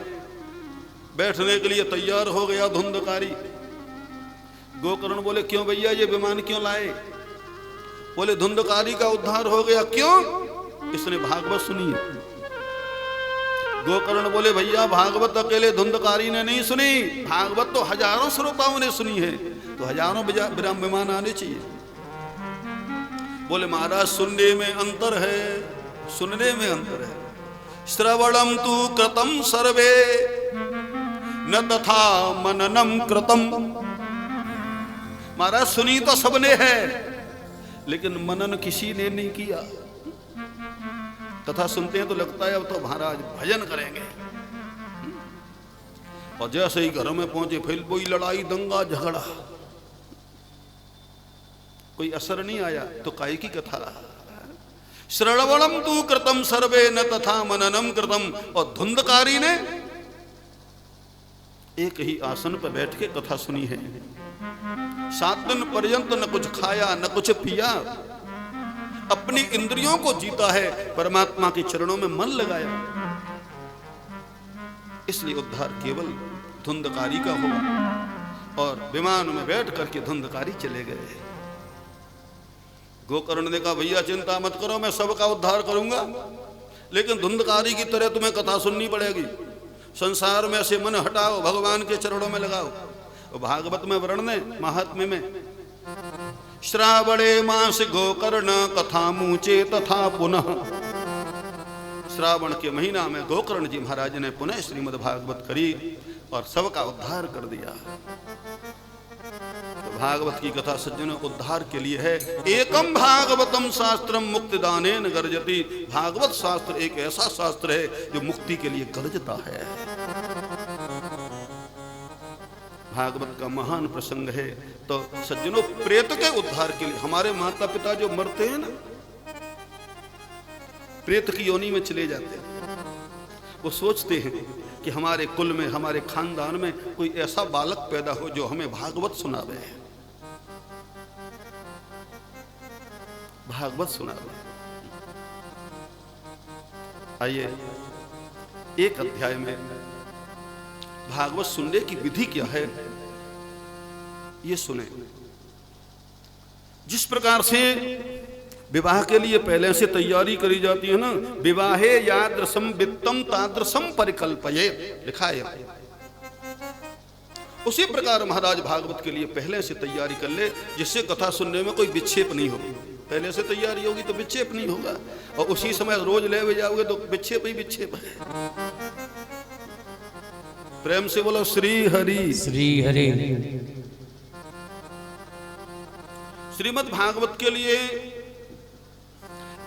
बैठने के लिए तैयार हो गया धुंधकारी। गोकर्ण बोले क्यों भैया ये विमान क्यों लाए? बोले धुंधकारी का उद्धार हो गया। क्यों? इसने भागवत सुनी। गोकर्ण बोले भैया भागवत अकेले धुंधकारी ने नहीं सुनी, भागवत तो हजारों श्रोताओं ने सुनी है, तो हजारों विमान आने चाहिए। बोले महाराज सुनने में अंतर है, सुनने में अंतर है। श्रवणम तु कृतम सर्वे न तथा मननम कृतम। महाराज सुनी तो सबने है, लेकिन मनन किसी ने नहीं किया। कथा सुनते हैं तो लगता है अब तो महाराज भजन करेंगे, और जैसे ही घरों में पहुंचे फिर कोई लड़ाई दंगा झगड़ा, कोई असर नहीं आया। तो काय की कथा? श्रवणम तु कृतम सर्वे न तथा मननम कृतम। और धुंधकारी ने एक ही आसन पर बैठ के कथा सुनी है। 7 दिन पर्यंत न कुछ खाया न कुछ पिया, अपनी इंद्रियों को जीता है, परमात्मा के चरणों में मन लगाया। इसलिए उद्धार केवल धुंधकारी का हुआ। और विमान में बैठ करके धुंधकारी चले गए। गोकर्ण ने कहा भैया चिंता मत करो, मैं सबका उद्धार करूंगा, लेकिन धुंधकारी की तरह तुम्हें कथा सुननी पड़ेगी। संसार में से मन हटाओ, भगवान के चरणों में लगाओ। भागवत में वर्णन है, महात्म्य में श्रावणे मास गोकर्ण कथा मूचे तथा पुनः। श्रावण के महीना में गोकर्ण जी महाराज ने पुनः श्रीमद् भागवत करी और सबका उद्धार कर दिया। तो भागवत की कथा सज्जनों उद्धार के लिए है। एकम भागवतम शास्त्रम मुक्तिदानेन गर्जति। भागवत शास्त्र एक ऐसा शास्त्र है जो मुक्ति के लिए गर्जता है। भागवत का महान प्रसंग है। तो सज्जनों प्रेत के उद्धार के लिए हमारे माता पिता जो मरते हैं ना, प्रेत की योनि में चले जाते हैं, वो सोचते हैं कि हमारे कुल में, हमारे खानदान में कोई ऐसा बालक पैदा हो जो हमें भागवत सुनावे, भागवत सुनावे। आइए एक अध्याय में भागवत सुनने की विधि क्या है ये सुने। जिस प्रकार से विवाह के लिए पहले से तैयारी करी जाती है ना, विवाहे यादृशम वित्तम तादृशम परिकल्पये, लिखा है। उसी प्रकार महाराज भागवत के लिए पहले से तैयारी कर ले, जिससे कथा सुनने में कोई विक्षेप नहीं होगी। पहले से तैयारी होगी तो विक्षेप नहीं होगा, और उसी समय रोज ले जाओगे तो विक्षेप ही विक्षेप है। प्रेम से बोलो श्री हरि। श्री हरि। श्रीमद् भागवत के लिए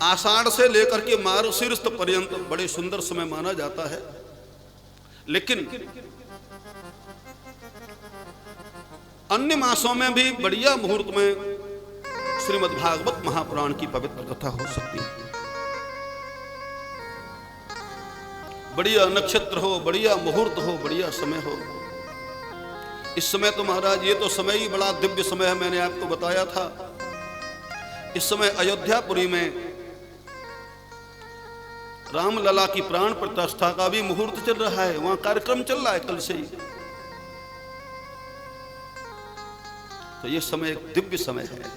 आषाढ़ से लेकर के मार्गशीर्ष पर्यंत बड़े सुंदर समय माना जाता है, लेकिन अन्य मासों में भी बढ़िया मुहूर्त में श्रीमद् भागवत महापुराण की पवित्र कथा हो सकती है। बढ़िया नक्षत्र हो, बढ़िया मुहूर्त हो, बढ़िया समय हो। इस समय तो महाराज ये तो समय ही बड़ा दिव्य समय है, मैंने आपको बताया था। इस समय अयोध्यापुरी में रामलला की प्राण प्रतिष्ठा का भी मुहूर्त चल रहा है, वहां कार्यक्रम चल रहा है कल से ही। तो ये समय एक दिव्य समय है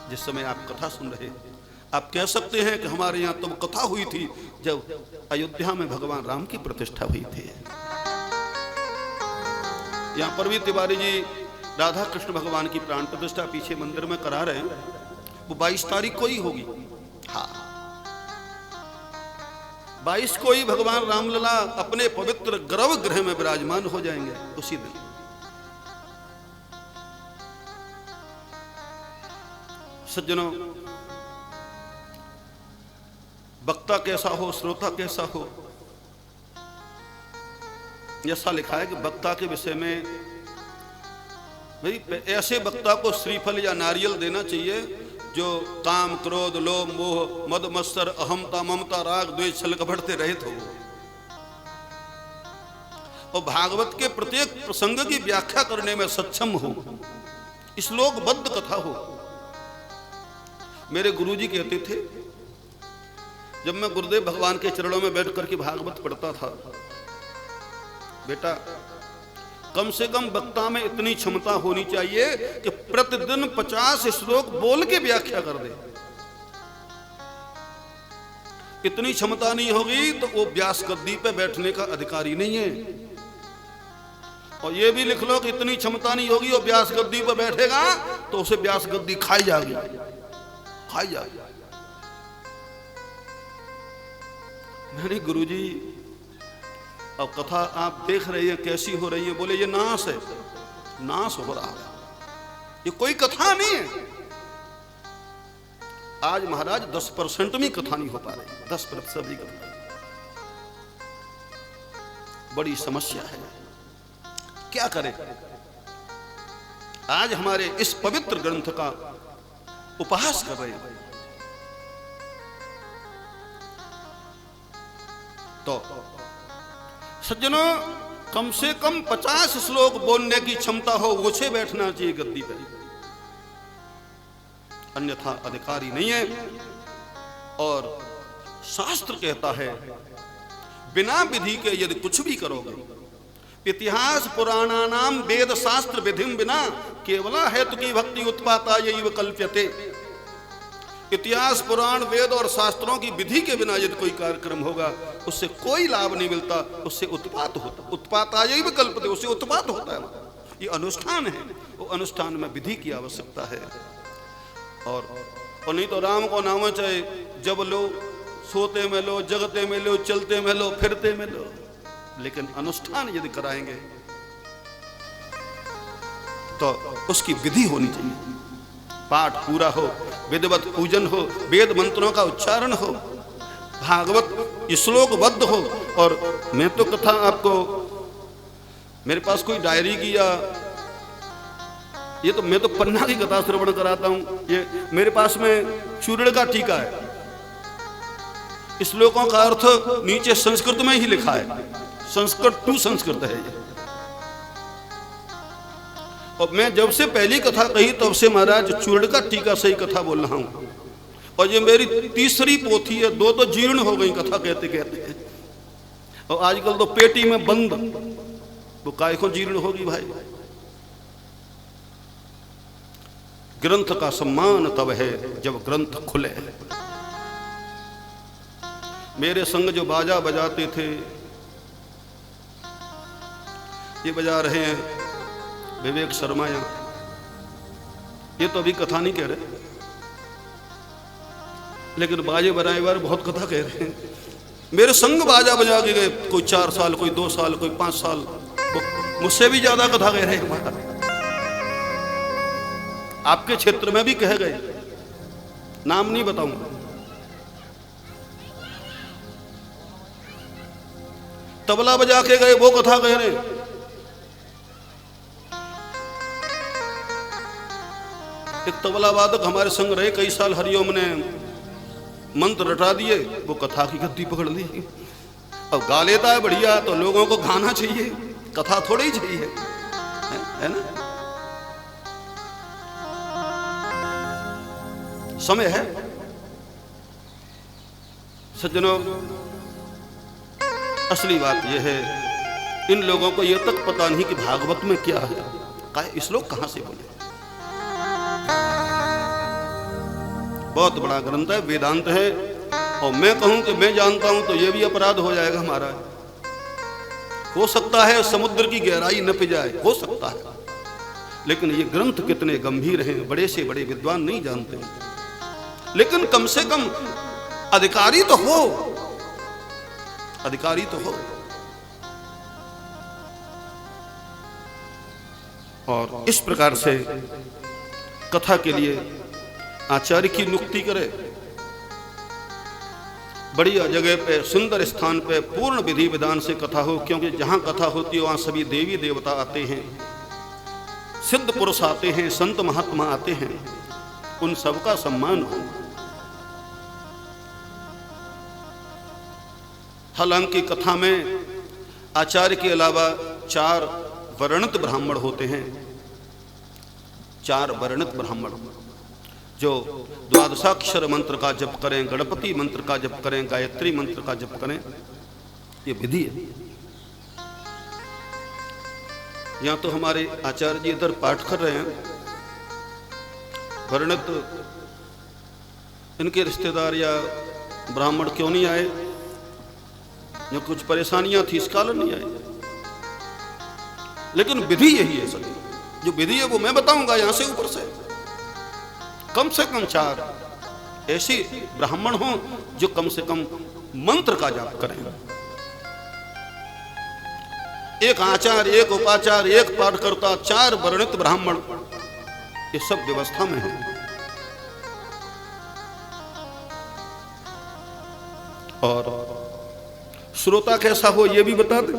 जिस समय आप कथा सुन रहे हैं। आप कह सकते हैं कि हमारे यहाँ तो कथा हुई थी जब अयोध्या में भगवान राम की प्रतिष्ठा हुई थी। यहाँ पर भी तिवारी जी राधा कृष्ण भगवान की प्राण प्रतिष्ठा पीछे मंदिर में करा रहे हैं, वो 22 तारीख को ही होगी। हाँ, 22 को ही भगवान रामलला अपने पवित्र गर्भगृह में विराजमान हो जाएंगे उसी दिन। सज्जनों, वक्ता कैसा हो, श्रोता कैसा हो, ऐसा लिखा है कि वक्ता के विषय में भाई ऐसे वक्ता को श्रीफल या नारियल देना चाहिए जो काम, क्रोध, लोभ, मोह, मद, मत्सर, अहमता, ममता, राग, द्वेष, छल कपटते रहित हो, और भागवत के प्रत्येक प्रसंग की व्याख्या करने में सक्षम हो, श्लोकबद्ध कथा हो। मेरे गुरुजी कहते थे, जब मैं गुरुदेव भगवान के चरणों में बैठ करके भागवत पढ़ता था, बेटा कम से कम वक्ता में इतनी क्षमता होनी चाहिए कि प्रतिदिन 50 श्लोक बोल के व्याख्या कर दे। इतनी क्षमता नहीं होगी तो वो व्यास गद्दी पे बैठने का अधिकारी नहीं है। और ये भी लिख लो कि इतनी क्षमता नहीं होगी और व्यास गद्दी पे बैठेगा तो उसे व्यास गद्दी खाई जाएगी, खाई जाएगी। मेरे गुरुजी, अब कथा आप देख रहे हैं कैसी हो रही है, बोले ये नाश है, नाश हो रहा है, ये कोई कथा नहीं है। आज महाराज 10% भी कथा नहीं हो पा रही, 10% भी कथा, बड़ी समस्या है। क्या करें? आज हमारे इस पवित्र ग्रंथ का उपहास कर रहे हैं। तो सज्जनों, कम से कम 50 श्लोक बोलने की क्षमता हो, उसे बैठना चाहिए गद्दी पर, अन्यथा अधिकारी नहीं है। और शास्त्र कहता है, बिना विधि के यदि कुछ भी करोगे, इतिहास पुराणानाम वेद शास्त्र विधिम बिना केवला हेतु की भक्ति उत्पाता यही कल्प्यते। इतिहास, पुराण, वेद और शास्त्रों की विधि के बिना यदि कोई कार्यक्रम होगा, उससे कोई लाभ नहीं मिलता, उससे उत्पात होता, उत्पाता यही कल्पते, उससे उत्पात होता है। ये अनुष्ठान है, वो अनुष्ठान में विधि की आवश्यकता है। और नहीं तो राम को नाम चाहे जब लो, सोते में लो, जगते में लो, चलते में लो, फिरते में लो, लेकिन अनुष्ठान यदि कराएंगे तो उसकी विधि होनी चाहिए। पाठ पूरा हो, विधिवत पूजन हो, वेद मंत्रों का उच्चारण हो, भागवत श्लोकबद्ध हो। और मैं तो कथा आपको, मेरे पास कोई डायरी की या ये तो मैं तो पन्ना की कथा श्रवण कराता हूं। ये मेरे पास में चूर्ण का टीका है, श्लोकों का अर्थ नीचे संस्कृत में ही लिखा है, संस्कृत टू संस्कृत है ये। और मैं जब से पहली कथा कही तब से महाराज चूर्ण का टीका से ही कथा बोल रहा हूं। और ये मेरी तीसरी पोथी है, 2 तो जीर्ण हो गई कथा कहते कहते। और आजकल तो पेटी में बंद, वो काय को जीर्ण होगी भाई। ग्रंथ का सम्मान तब है जब ग्रंथ खुले। मेरे संग जो बाजा बजाते थे, ये बजा रहे हैं विवेक शर्मा यहाँ, ये तो अभी कथा नहीं कह रहे, लेकिन बाजे बजाए बार बहुत कथा कह रहे हैं। मेरे संग बाजा बजा के गए, कोई 4 साल, कोई 2 साल, कोई 5 साल, मुझसे भी ज्यादा कथा कह रहे हैं हमारा। आपके क्षेत्र में भी कह गए, नाम नहीं बताऊंगा। तबला बजा के गए, वो कथा कह रहे हैं। एक तबला वादक हमारे संग रहे कई साल, हरिओम ने मंत्र रटा दिए, वो कथा की गद्दी पकड़ ली। अब गा लेता है बढ़िया, तो लोगों को गाना चाहिए, कथा थोड़ी ही चाहिए, है ना। समय है सज्जनों। असली बात यह है, इन लोगों को यह तक पता नहीं कि भागवत में क्या है, कहा श्लोक कहां से बोले। बहुत बड़ा ग्रंथ है, वेदांत है। और मैं कहूं कि मैं जानता हूं तो यह भी अपराध हो जाएगा हमारा। हो सकता है समुद्र की गहराई न पी जाए, हो सकता है, लेकिन ये ग्रंथ कितने गंभीर हैं, बड़े से बड़े विद्वान नहीं जानते। लेकिन कम से कम अधिकारी तो हो, अधिकारी तो हो। और इस प्रकार से कथा के लिए आचार्य की नियुक्ति करे, बढ़िया जगह पे, सुंदर स्थान पे, पूर्ण विधि विधान से कथा हो। क्योंकि जहां कथा होती है वहां सभी देवी देवता आते हैं, सिद्ध पुरुष आते हैं, संत महात्मा आते हैं, उन सबका सम्मान हो। हालांकि कथा में आचार्य के अलावा 4 वर्णित ब्राह्मण होते हैं, 4 वर्णित ब्राह्मण जो द्वादशाक्षर मंत्र का जप करें, गणपति मंत्र का जप करें, गायत्री मंत्र का जप करें, ये विधि है। यहां तो हमारे आचार्य जी इधर पाठ कर रहे हैं, वर्णित इनके रिश्तेदार या ब्राह्मण क्यों नहीं आए, जो कुछ परेशानियां थी इस कारण नहीं आए। लेकिन विधि यही है सभी, जो विधि है वो मैं बताऊंगा यहां से ऊपर से। कम से कम 4 ऐसे ब्राह्मण हों जो कम से कम मंत्र का जाप करें। एक आचार्य, एक उपाचार्य, एक पाठकर्ता, 4 वर्णित ब्राह्मण, ये सब व्यवस्था में है। और श्रोता कैसा हो ये भी बता दे।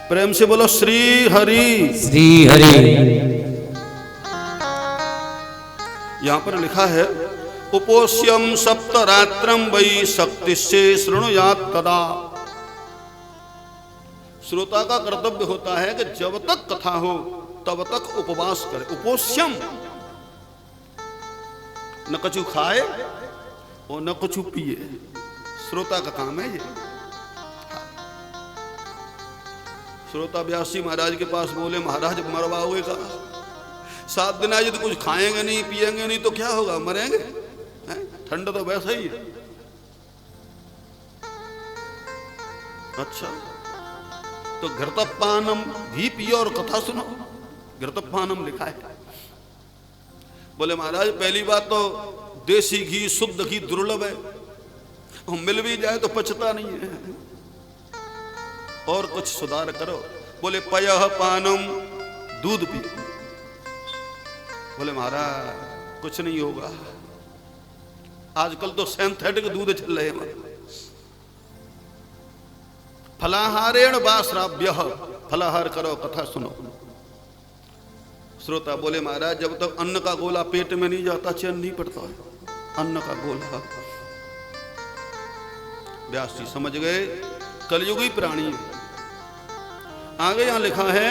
प्रेम से बोलो श्री हरि। श्री हरि। यहां पर लिखा है उपोष्यम सप्तरात्रम वै शक्ति से शृणुयात् तदा। श्रोता का कर्तव्य होता है कि जब तक कथा हो तब तक उपवास करे। उपोष्यम, न कछु खाए और न कछु पिए, श्रोता का काम है ये। श्रोता व्यासी महाराज के पास बोले, महाराज मरवाओगे का 7 दिन आज तो कुछ खाएंगे नहीं, पिएंगे नहीं तो क्या होगा, मरेंगे। ठंड तो वैसा ही है। अच्छा, तो घृतपानम, घी पियो और कथा सुनो, घृतपानम लिखा है। बोले महाराज पहली बात तो देसी घी शुद्ध घी दुर्लभ है, और मिल भी जाए तो पचता नहीं है, और कुछ सुधार करो। बोले पयः पानम, दूध पी। बोले महाराज कुछ नहीं होगा, आजकल तो सिंथेटिक दूध चल रहे हैं। फलाहारेण वा श्राव्यः, फलाहार करो, कथा सुनो। श्रोता बोले महाराज जब तक अन्न का गोला पेट में नहीं जाता चैन नहीं पड़ता है, अन्न का गोला। व्यास जी समझ गए कलयुगी प्राणी है। आगे यहां लिखा है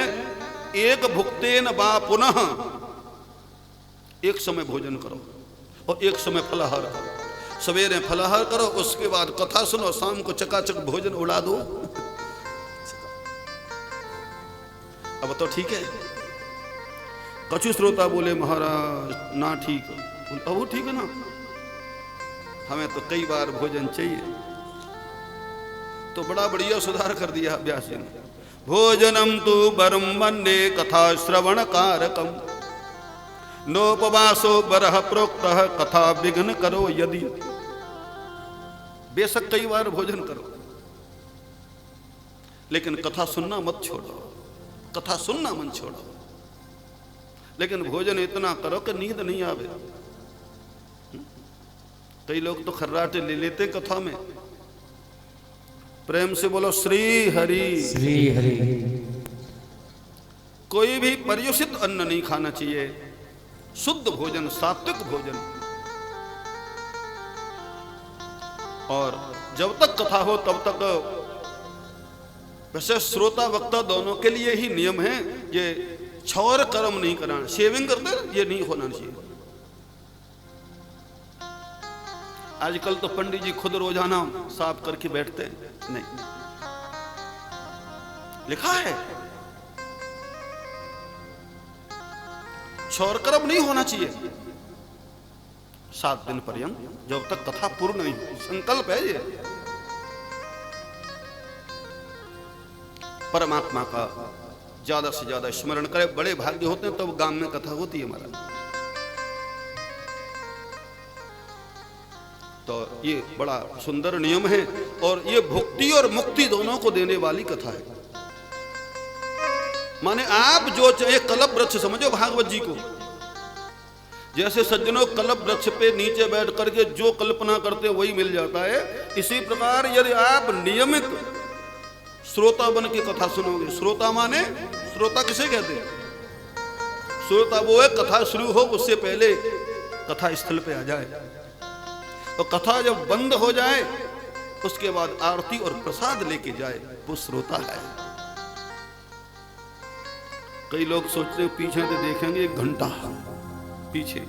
एक भुक्तेन वा पुनः, एक समय भोजन करो और एक समय फलाहार करो। सवेरे फलाहार करो, उसके बाद कथा सुनो, शाम को चकाचक भोजन उड़ा दो। अब तो ठीक है। कछु श्रोता बोले महाराज ना ठीक, अब वो ठीक है ना, हमें तो कई बार भोजन चाहिए। तो बड़ा बढ़िया सुधार कर दिया व्यास जी ने। भोजनम तु वरम मन्ये कथा श्रवण कारकम, नोपवासो बरह प्रोक्तः कथा विघ्न करो यदि। बेशक कई बार भोजन करो, लेकिन कथा सुनना मत छोड़ो, कथा सुनना मत छोड़ो। लेकिन भोजन इतना करो कि नींद नहीं आवे। कई लोग तो खर्राटे ले लेते कथा में। प्रेम से बोलो श्री हरि श्री हरि। कोई भी पर्युषित अन्न नहीं खाना चाहिए, शुद्ध भोजन, सात्विक भोजन। और जब तक कथा हो तब तक, वैसे श्रोता वक्ता दोनों के लिए ही नियम है, ये छौर कर्म नहीं कराना, शेविंग करते ये नहीं होना चाहिए। आजकल तो पंडित जी खुद रोजाना साफ करके बैठते हैं, नहीं, लिखा है छौर कर्म नहीं होना चाहिए 7 दिन पर्यंत, जब तक कथा पूर्ण नहीं हो। संकल्प है ये। परमात्मा का ज्यादा से ज्यादा स्मरण करे, बड़े भाग्य होते हैं तब गांव में कथा होती है महाराज। तो ये बड़ा सुंदर नियम है, और ये भुक्ति और मुक्ति दोनों को देने वाली कथा है। माने आप जो चाहे, कल्प वृक्ष समझो भागवत जी को, जैसे सज्जनों कल्प वृक्ष पे नीचे बैठ करके जो कल्पना करते वही मिल जाता है, इसी प्रकार यदि आप नियमित श्रोता बन के कथा सुनोगे। श्रोता माने, श्रोता किसे कहते हैं? श्रोता वो है कथा शुरू हो उससे पहले कथा स्थल पे आ जाए, और कथा जब बंद हो जाए उसके बाद आरती और प्रसाद लेके जाए, वो श्रोता है। कई लोग सोचते हैं पीछे से देखेंगे 1 घंटा पीछे,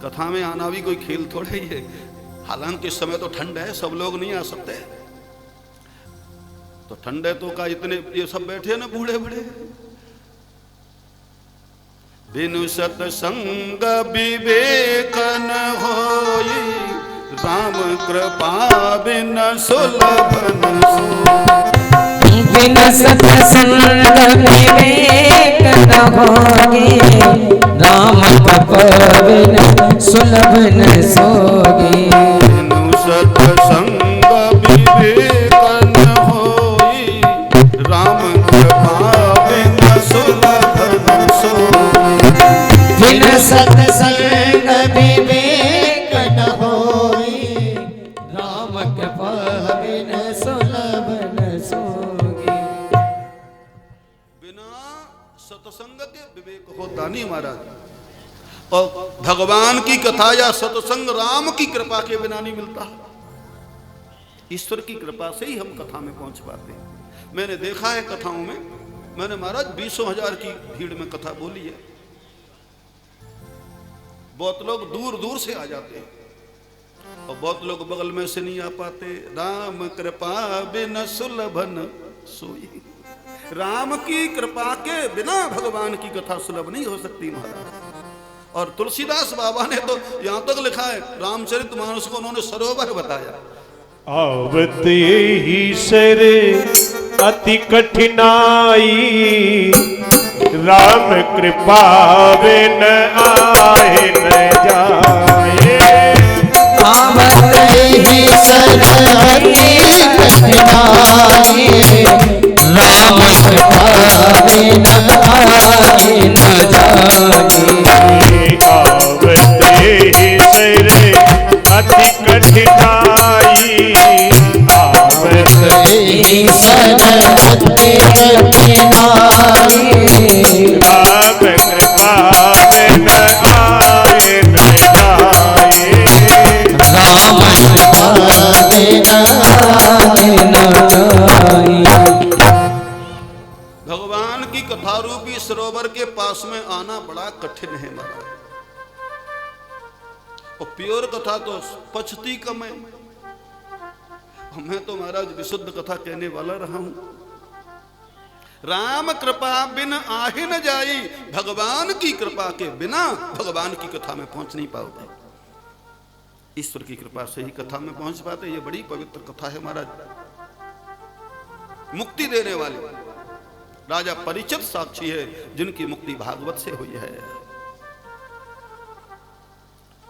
कथा में आना भी कोई खेल थोड़ा ही है। हालांकि इस समय तो ठंड है, सब लोग नहीं आ सकते, तो ठंडे तो का इतने ये सब बैठे ना बूढ़े बूढ़े। बिनु सतसंग विवेक न होई, राम कृपा बिन सुलभ न सोई। बिनु सतसंग विवेक न होई, राम कृपा बिन सुलभ न सोई। बिनु सतसंग विवेक न होई, राम कृपा बिन सुलभ न सोई। बिनु सतसंग विवेक न होई, राम कृपा बिन सुलभ न सोई। बिना सत्संग के विवेक होता नहीं महाराज। और भगवान की कथा या सत्संग राम की कृपा के बिना नहीं मिलता। ईश्वर की कृपा से ही हम कथा में पहुंच पाते हैं। मैंने देखा है कथाओं में, मैंने महाराज 20,000 की भीड़ में कथा बोली है, बहुत लोग दूर दूर से आ जाते हैं और बहुत लोग बगल में से नहीं आ पाते। राम कृपा बिन सुलभ न सोई। राम की कृपा के बिना भगवान की कथा सुलभ नहीं हो सकती महाराज। और तुलसीदास बाबा ने तो यहां तक लिखा है, रामचरितमानस को उन्होंने सरोवर बताया। आवत यही सर अति कठिनाई, राम कृपा बिन आए न जाए। आवत ही सरहती कठिनाई, राम कृपा बिन आए न जाए। आवत ही सर अति कठिनाई, आवत ही सरहती कठिनाई, राम कृपा बिन आए न जाए। राम कृपा बिन आए न जाए। भगवान की कथा रूपी सरोवर के पास में आना बड़ा कठिन है महाराज। और प्योर कथा तो पचती कम है। मैं तो महाराज विशुद्ध कथा कहने वाला रहा हूं। राम कृपा बिन आहि न जाई, भगवान की कृपा के बिना भगवान की कथा में पहुंच नहीं पाओगे। ईश्वर की कृपा से ही कथा में पहुंच पाते। ये बड़ी पवित्र कथा है महाराज, मुक्ति देने वाली। राजा परिचित साक्षी है जिनकी मुक्ति भागवत से हुई है।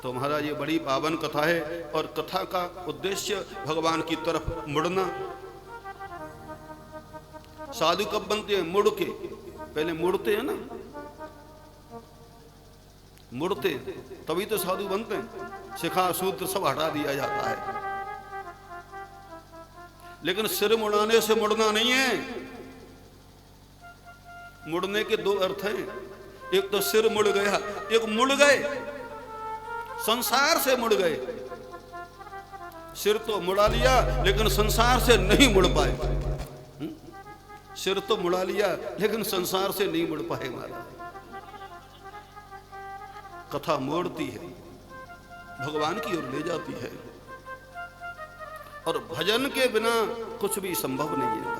तो महाराज ये बड़ी पावन कथा है। और कथा का उद्देश्य भगवान की तरफ मुड़ना। साधु कब बनते हैं? मुड़ के। पहले मुड़ते हैं ना, मुड़ते तभी तो साधु बनते हैं। शिखा सूत्र सब हटा दिया जाता है। लेकिन सिर मुड़ाने से मुड़ना नहीं है। मुड़ने के दो अर्थ हैं। एक तो सिर मुड़ गया, एक मुड़ गए, संसार से मुड़ गए। सिर तो मुड़ा लिया लेकिन संसार से नहीं मुड़ पाए। सिर तो मुड़ा लिया लेकिन संसार से नहीं मुड़ पाए महाराज। कथा मोड़ती है, भगवान की ओर ले जाती है। और भजन के बिना कुछ भी संभव नहीं है।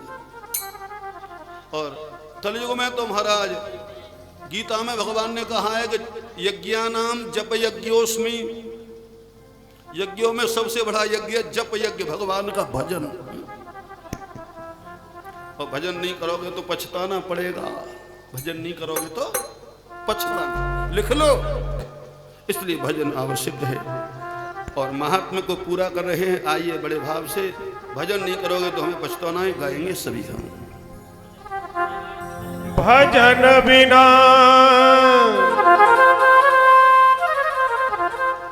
और कलयुग में तो महाराज गीता में भगवान ने कहा है कि यज्ञानाम जप यज्ञोस्मि, यज्ञों में सबसे बड़ा यज्ञ जप यज्ञ, भगवान का भजन। और भजन नहीं करोगे तो पछताना पड़ेगा, भजन नहीं करोगे तो पछताना। लिख लो। इसलिए भजन आवश्यक है। और महात्मा को पूरा कर रहे हैं। आइए बड़े भाव से। भजन नहीं करोगे तो हमें पछताना है। गाएंगे सभी हम। भजन बिना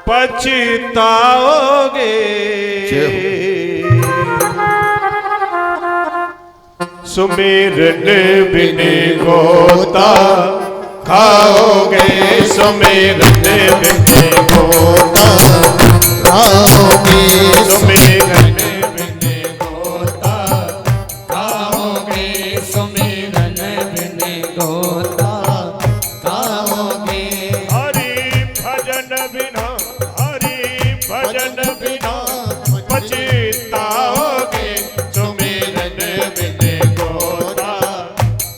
पछताओगे, सुमिरन बिन गोता खाओगे, सुमिरन बिन गोता खाओगे, सुमिरन बिन गोता खाओगे, सुमिरन बिन गोता खाओगे। हरि भजन बिना, हरि भजन बिना पछताओगे, सुमिरन बिन गोता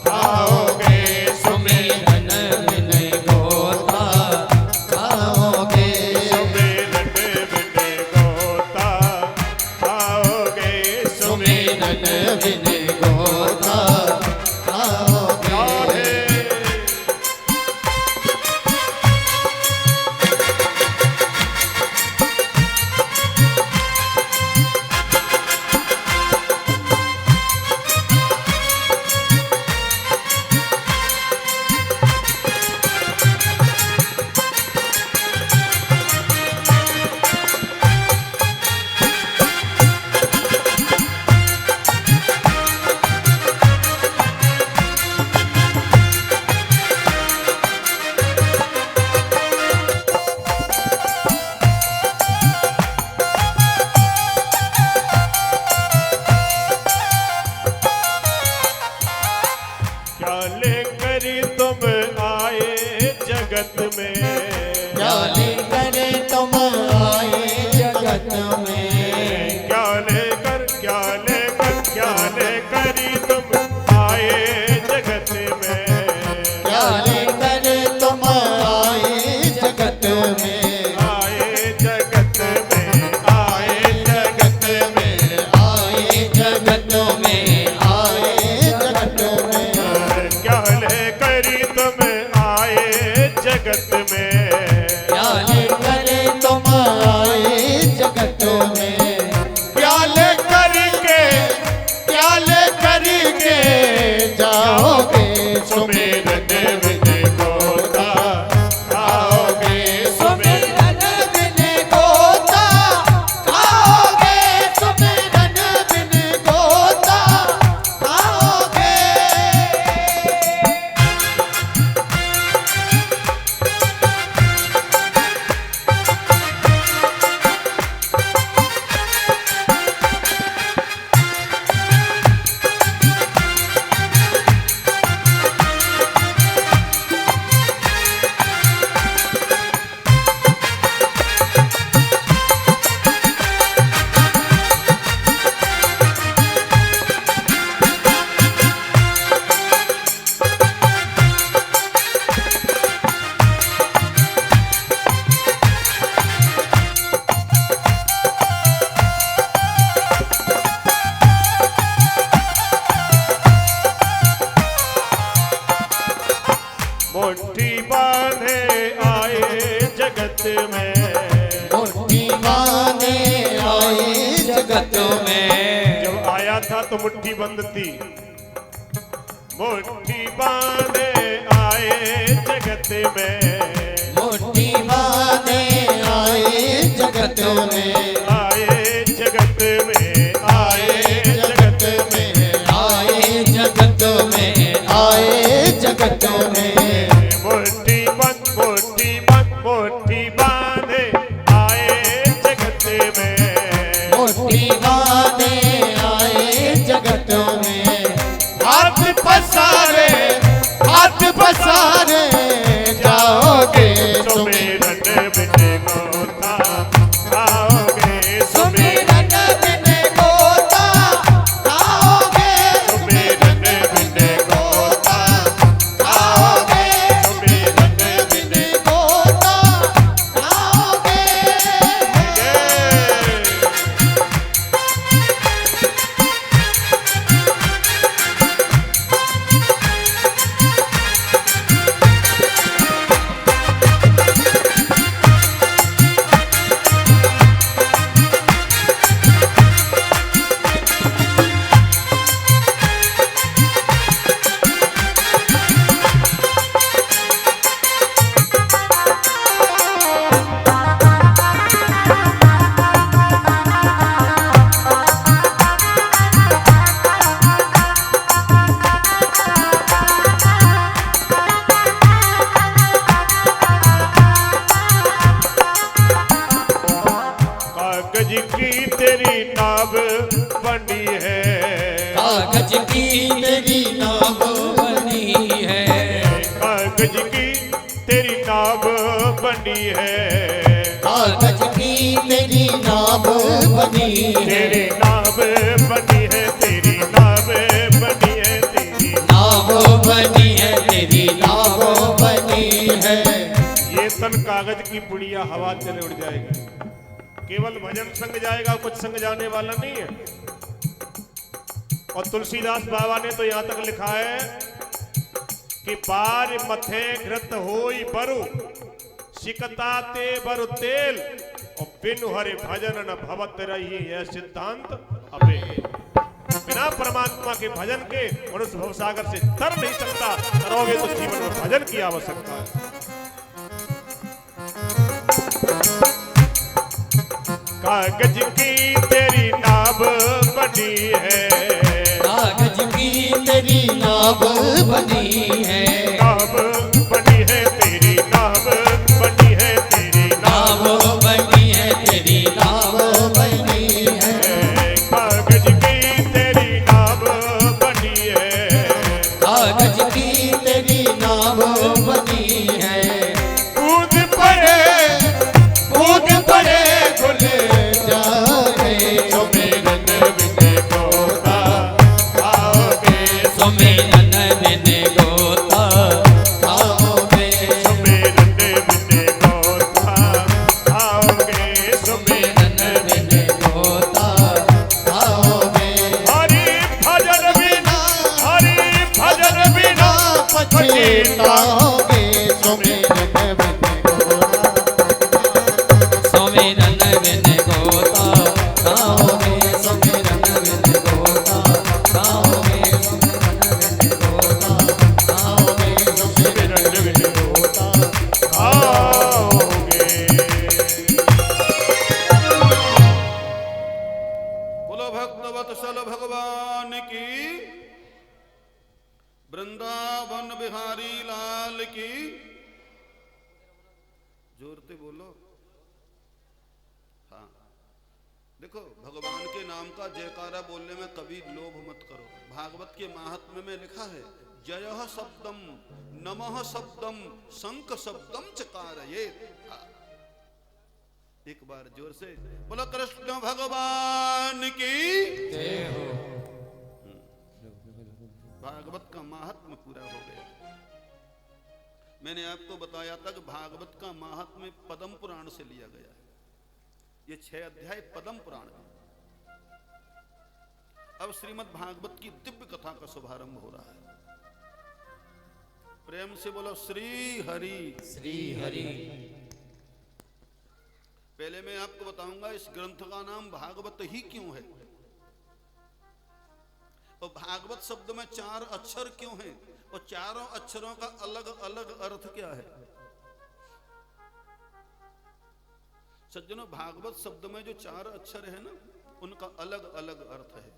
खाओगे, सुमिरन बिन गोता खाओगे, सुमिरन बिन गोता खाओगे, सुमिरन बिन गोता खाओगे। जगतों में। जब आया था तो मुट्ठी बंद थी, मुट्ठी बांधे आए जगत में, मुट्ठी बांधे आए जगत में, आए जगत में, आए जगत में, आए जगत में, आए जगत में। मुट्ठी बंद, मुट्ठी बंद, मुट्ठी बांधे आए जगत में, मुट्ठी बांधे आए जगत में। हाथ पसारे, हाथ पसारे जाओगे सुमिरन बिन गोता खाओगे, सुमिरन बिन गोता खाओगे, सुमिरन बिन गोता खाओगे, सुमिरन बिन गोता खाओगे। कागज की तेरी नाव बनी है, कागज की तेरी नाव बनी है, कागज की तेरी नाव बनी है, कागज की तेरी नाव बनी है, तेरी नाव बनी है, तेरी नाव बनी है, तेरी नाव बनी है, तेरी नाव बनी है। ये तन कागज की पुड़िया हवा चले उड़ जाएगी, केवल भजन संग जाएगा, कुछ संग जाने वाला नहीं है। और तुलसीदास बाबा ने तो यहां तक लिखा है कि बार मथे घृत होई बरु सिकताते बरु तेल, और बिनु हरि भजन न भवत रही यह सिद्धांत अबे। बिना परमात्मा के भजन के मनुष्य भवसागर से तर नहीं सकता, तरोगे तो जीवन में भजन की आवश्यकता है। कागज की तेरी नाव बनी है, कागज की तेरी नाव बनी है, नाव बनी है, तेरी नाव बनी है, तेरी नाव बनी है, तेरी नाव बनी है, कागज की तेरी नाव बनी है, कागज की तेरी नाव बनी है। कूद पड़े, कूद पड़े खुल जाए सुमिरन बिन गोता खाओगे, सुमिरन बिन गोता खाओगे, सुमिरन बिन गोता खाओगे, सुमिरन सुमिरन बिन गोता खाओगे। हरि भजन बिना, हरि भजन बिना पछताओगे सुमिरन बिन गोता। सुमिरन बिन गोता खाओगे, सुमिरन बिन गोता खाओगे, सुमिरन बिन गोता खाओगे, सुमिरन बिन गोता खाओगे। बोलो भक्तवत्सल भगवान की, वृंदावन बिहारी लाल की। जोर से बोलो। हाँ, देखो भगवान के नाम का जयकारा बोलने में कभी लोभ मत करो। भागवत के महात्म्य में लिखा है, जयः शब्दम नमः शब्दम शंख शब्दम चकारयेत्। एक बार जोर से बोलो कृष्ण भगवान की। जय हो। भागवत का महात्म्य पूरा हो गया। मैंने आपको बताया था कि भागवत का महात्म्य पद्म पुराण से लिया गया है। ये 6 अध्याय पद्म पुराण है। अब श्रीमद् भागवत की दिव्य कथा का शुभारंभ हो रहा है। प्रेम से बोलो श्री हरि। श्री हरि। पहले मैं आपको बताऊंगा इस ग्रंथ का नाम भागवत ही क्यों है। और भागवत शब्द में 4 अक्षर क्यों हैं और चारों अक्षरों का अलग अलग अर्थ क्या है? सज्जनों, भागवत शब्द में जो 4 अक्षर है ना, उनका अलग अलग अर्थ है।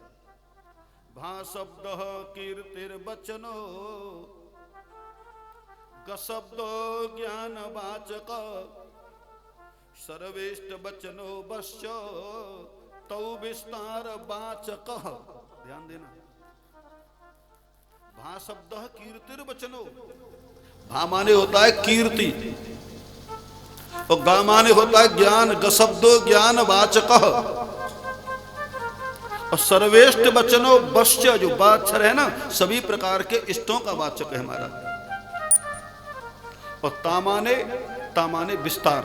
भा शब्द कीर्तिर्वचनो, ग शब्द ज्ञान वाचक, सर्वेष्ट वचनो वश्च, तौ विस्तार वाचक। ध्यान देना, भा शब्द कीर्तिर्वचनो, भा माने होता है कीर्ति और गा माने होता है ज्ञान, ग शब्दो ज्ञान वाचक, और सर्वेष्ट वचनो वश्च, जो वाचक है ना, सभी प्रकार के इष्टों का वाचक है हमारा। और तामाने विस्तार,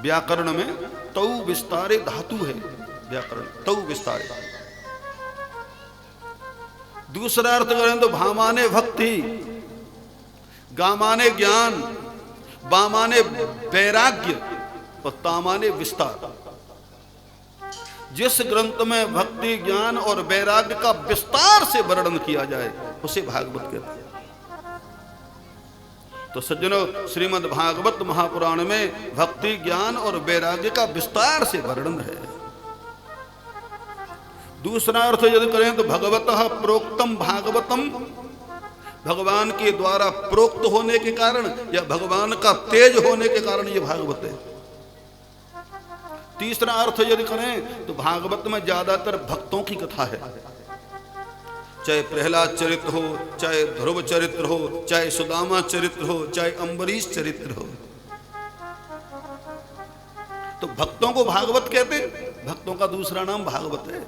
व्याकरण में तौ विस्तारे धातु है, व्याकरण तौ विस्तारे। दूसरा अर्थ करें तो भामाने भक्ति, गामाने ज्ञान, बामाने वैराग्य और तामाने विस्तार। जिस ग्रंथ में भक्ति ज्ञान और वैराग्य का विस्तार से वर्णन किया जाए उसे भागवत कहते हैं। तो सज्जनों, श्रीमद् भागवत महापुराण में भक्ति ज्ञान और वैराग्य का विस्तार से वर्णन है। दूसरा अर्थ यदि करें तो भगवतः प्रोक्तम भागवतम, भगवान के द्वारा प्रोक्त होने के कारण या भगवान का तेज होने के कारण ये भागवत है। तीसरा अर्थ यदि करें तो भागवत में ज्यादातर भक्तों की कथा है, चाहे प्रहलाद चरित्र हो, चाहे ध्रुव चरित्र हो, चाहे सुदामा चरित्र हो, चाहे अम्बरीश चरित्र हो। तो भक्तों को भागवत कहते, भक्तों का दूसरा नाम भागवत है।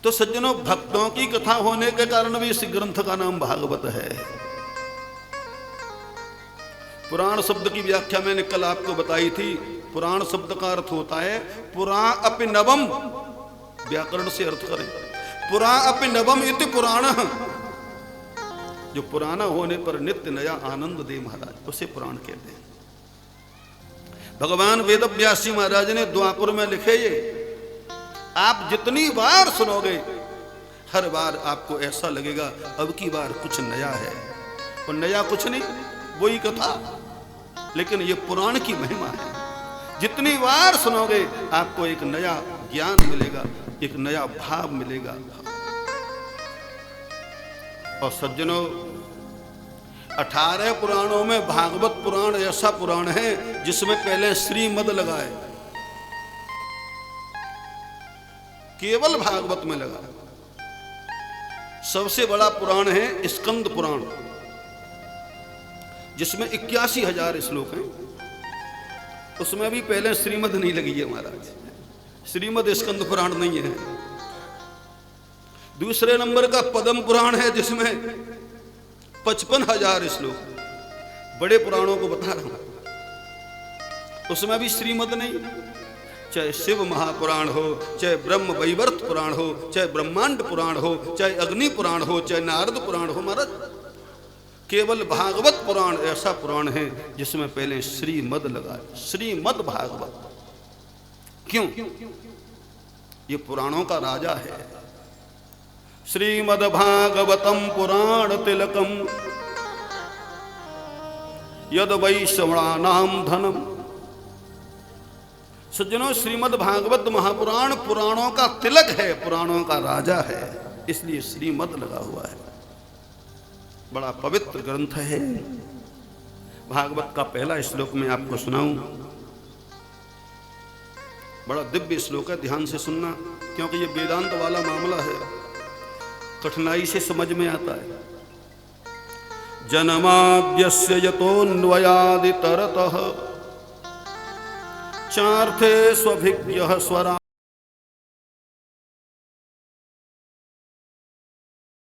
तो सज्जनों, भक्तों की कथा होने के कारण भी इस ग्रंथ का नाम भागवत है। पुराण शब्द की व्याख्या मैंने कल आपको बताई थी। पुराण शब्द का अर्थ होता है पुरा अपि नवम, व्याकरण से अर्थ करें, पुरा अपि नवम इति पुराण, जो पुराना होने पर नित्य नया आनंद दे महाराज, उसे पुराण कहते हैं। भगवान वेदव्यासी महाराज ने द्वापर में लिखे, ये आप जितनी बार सुनोगे हर बार आपको ऐसा लगेगा अब की बार कुछ नया है। और नया कुछ नहीं, वही कथा, लेकिन ये पुराण की महिमा है। जितनी बार सुनोगे आपको एक नया ज्ञान मिलेगा, एक नया भाव मिलेगा। और सज्जनों, 18 पुराणों में भागवत पुराण ऐसा पुराण है जिसमें पहले श्रीमद लगा है, केवल भागवत में लगा। सबसे बड़ा पुराण है स्कंद पुराण, जिसमें 81,000 श्लोक हैं, उसमें भी पहले श्रीमद नहीं लगी है महाराज, श्रीमद स्कंद पुराण नहीं है। दूसरे नंबर का पद्म पुराण है, जिसमें 55,000 श्लोक, बड़े पुराणों को बता रहा हूं, उसमें भी श्रीमद नहीं। चाहे शिव महापुराण हो, चाहे ब्रह्म वैवर्त पुराण हो, चाहे ब्रह्मांड पुराण हो, चाहे अग्नि पुराण हो, चाहे नारद पुराण हो, महाराज केवल भागवत पुराण ऐसा पुराण है जिसमें पहले श्रीमद लगा, श्रीमद भागवत। क्यों? ये पुराणों का राजा है। श्रीमद भागवतम पुराण तिलकम यद वैश्रवणानाम धनम। सज्जनों, श्रीमद भागवत महापुराण पुराणों का तिलक है, पुराणों का राजा है, इसलिए श्रीमद लगा हुआ है। बड़ा पवित्र ग्रंथ है। भागवत का पहला श्लोक मैं आपको सुनाऊं, बड़ा दिव्य श्लोक है, ध्यान से सुनना, क्योंकि ये वेदांत वाला मामला है, कठिनाई से समझ में आता है। जन्माद्यस्य यतोऽन्वयादितरतः चार्थे स्वभिज्ञः स्वरा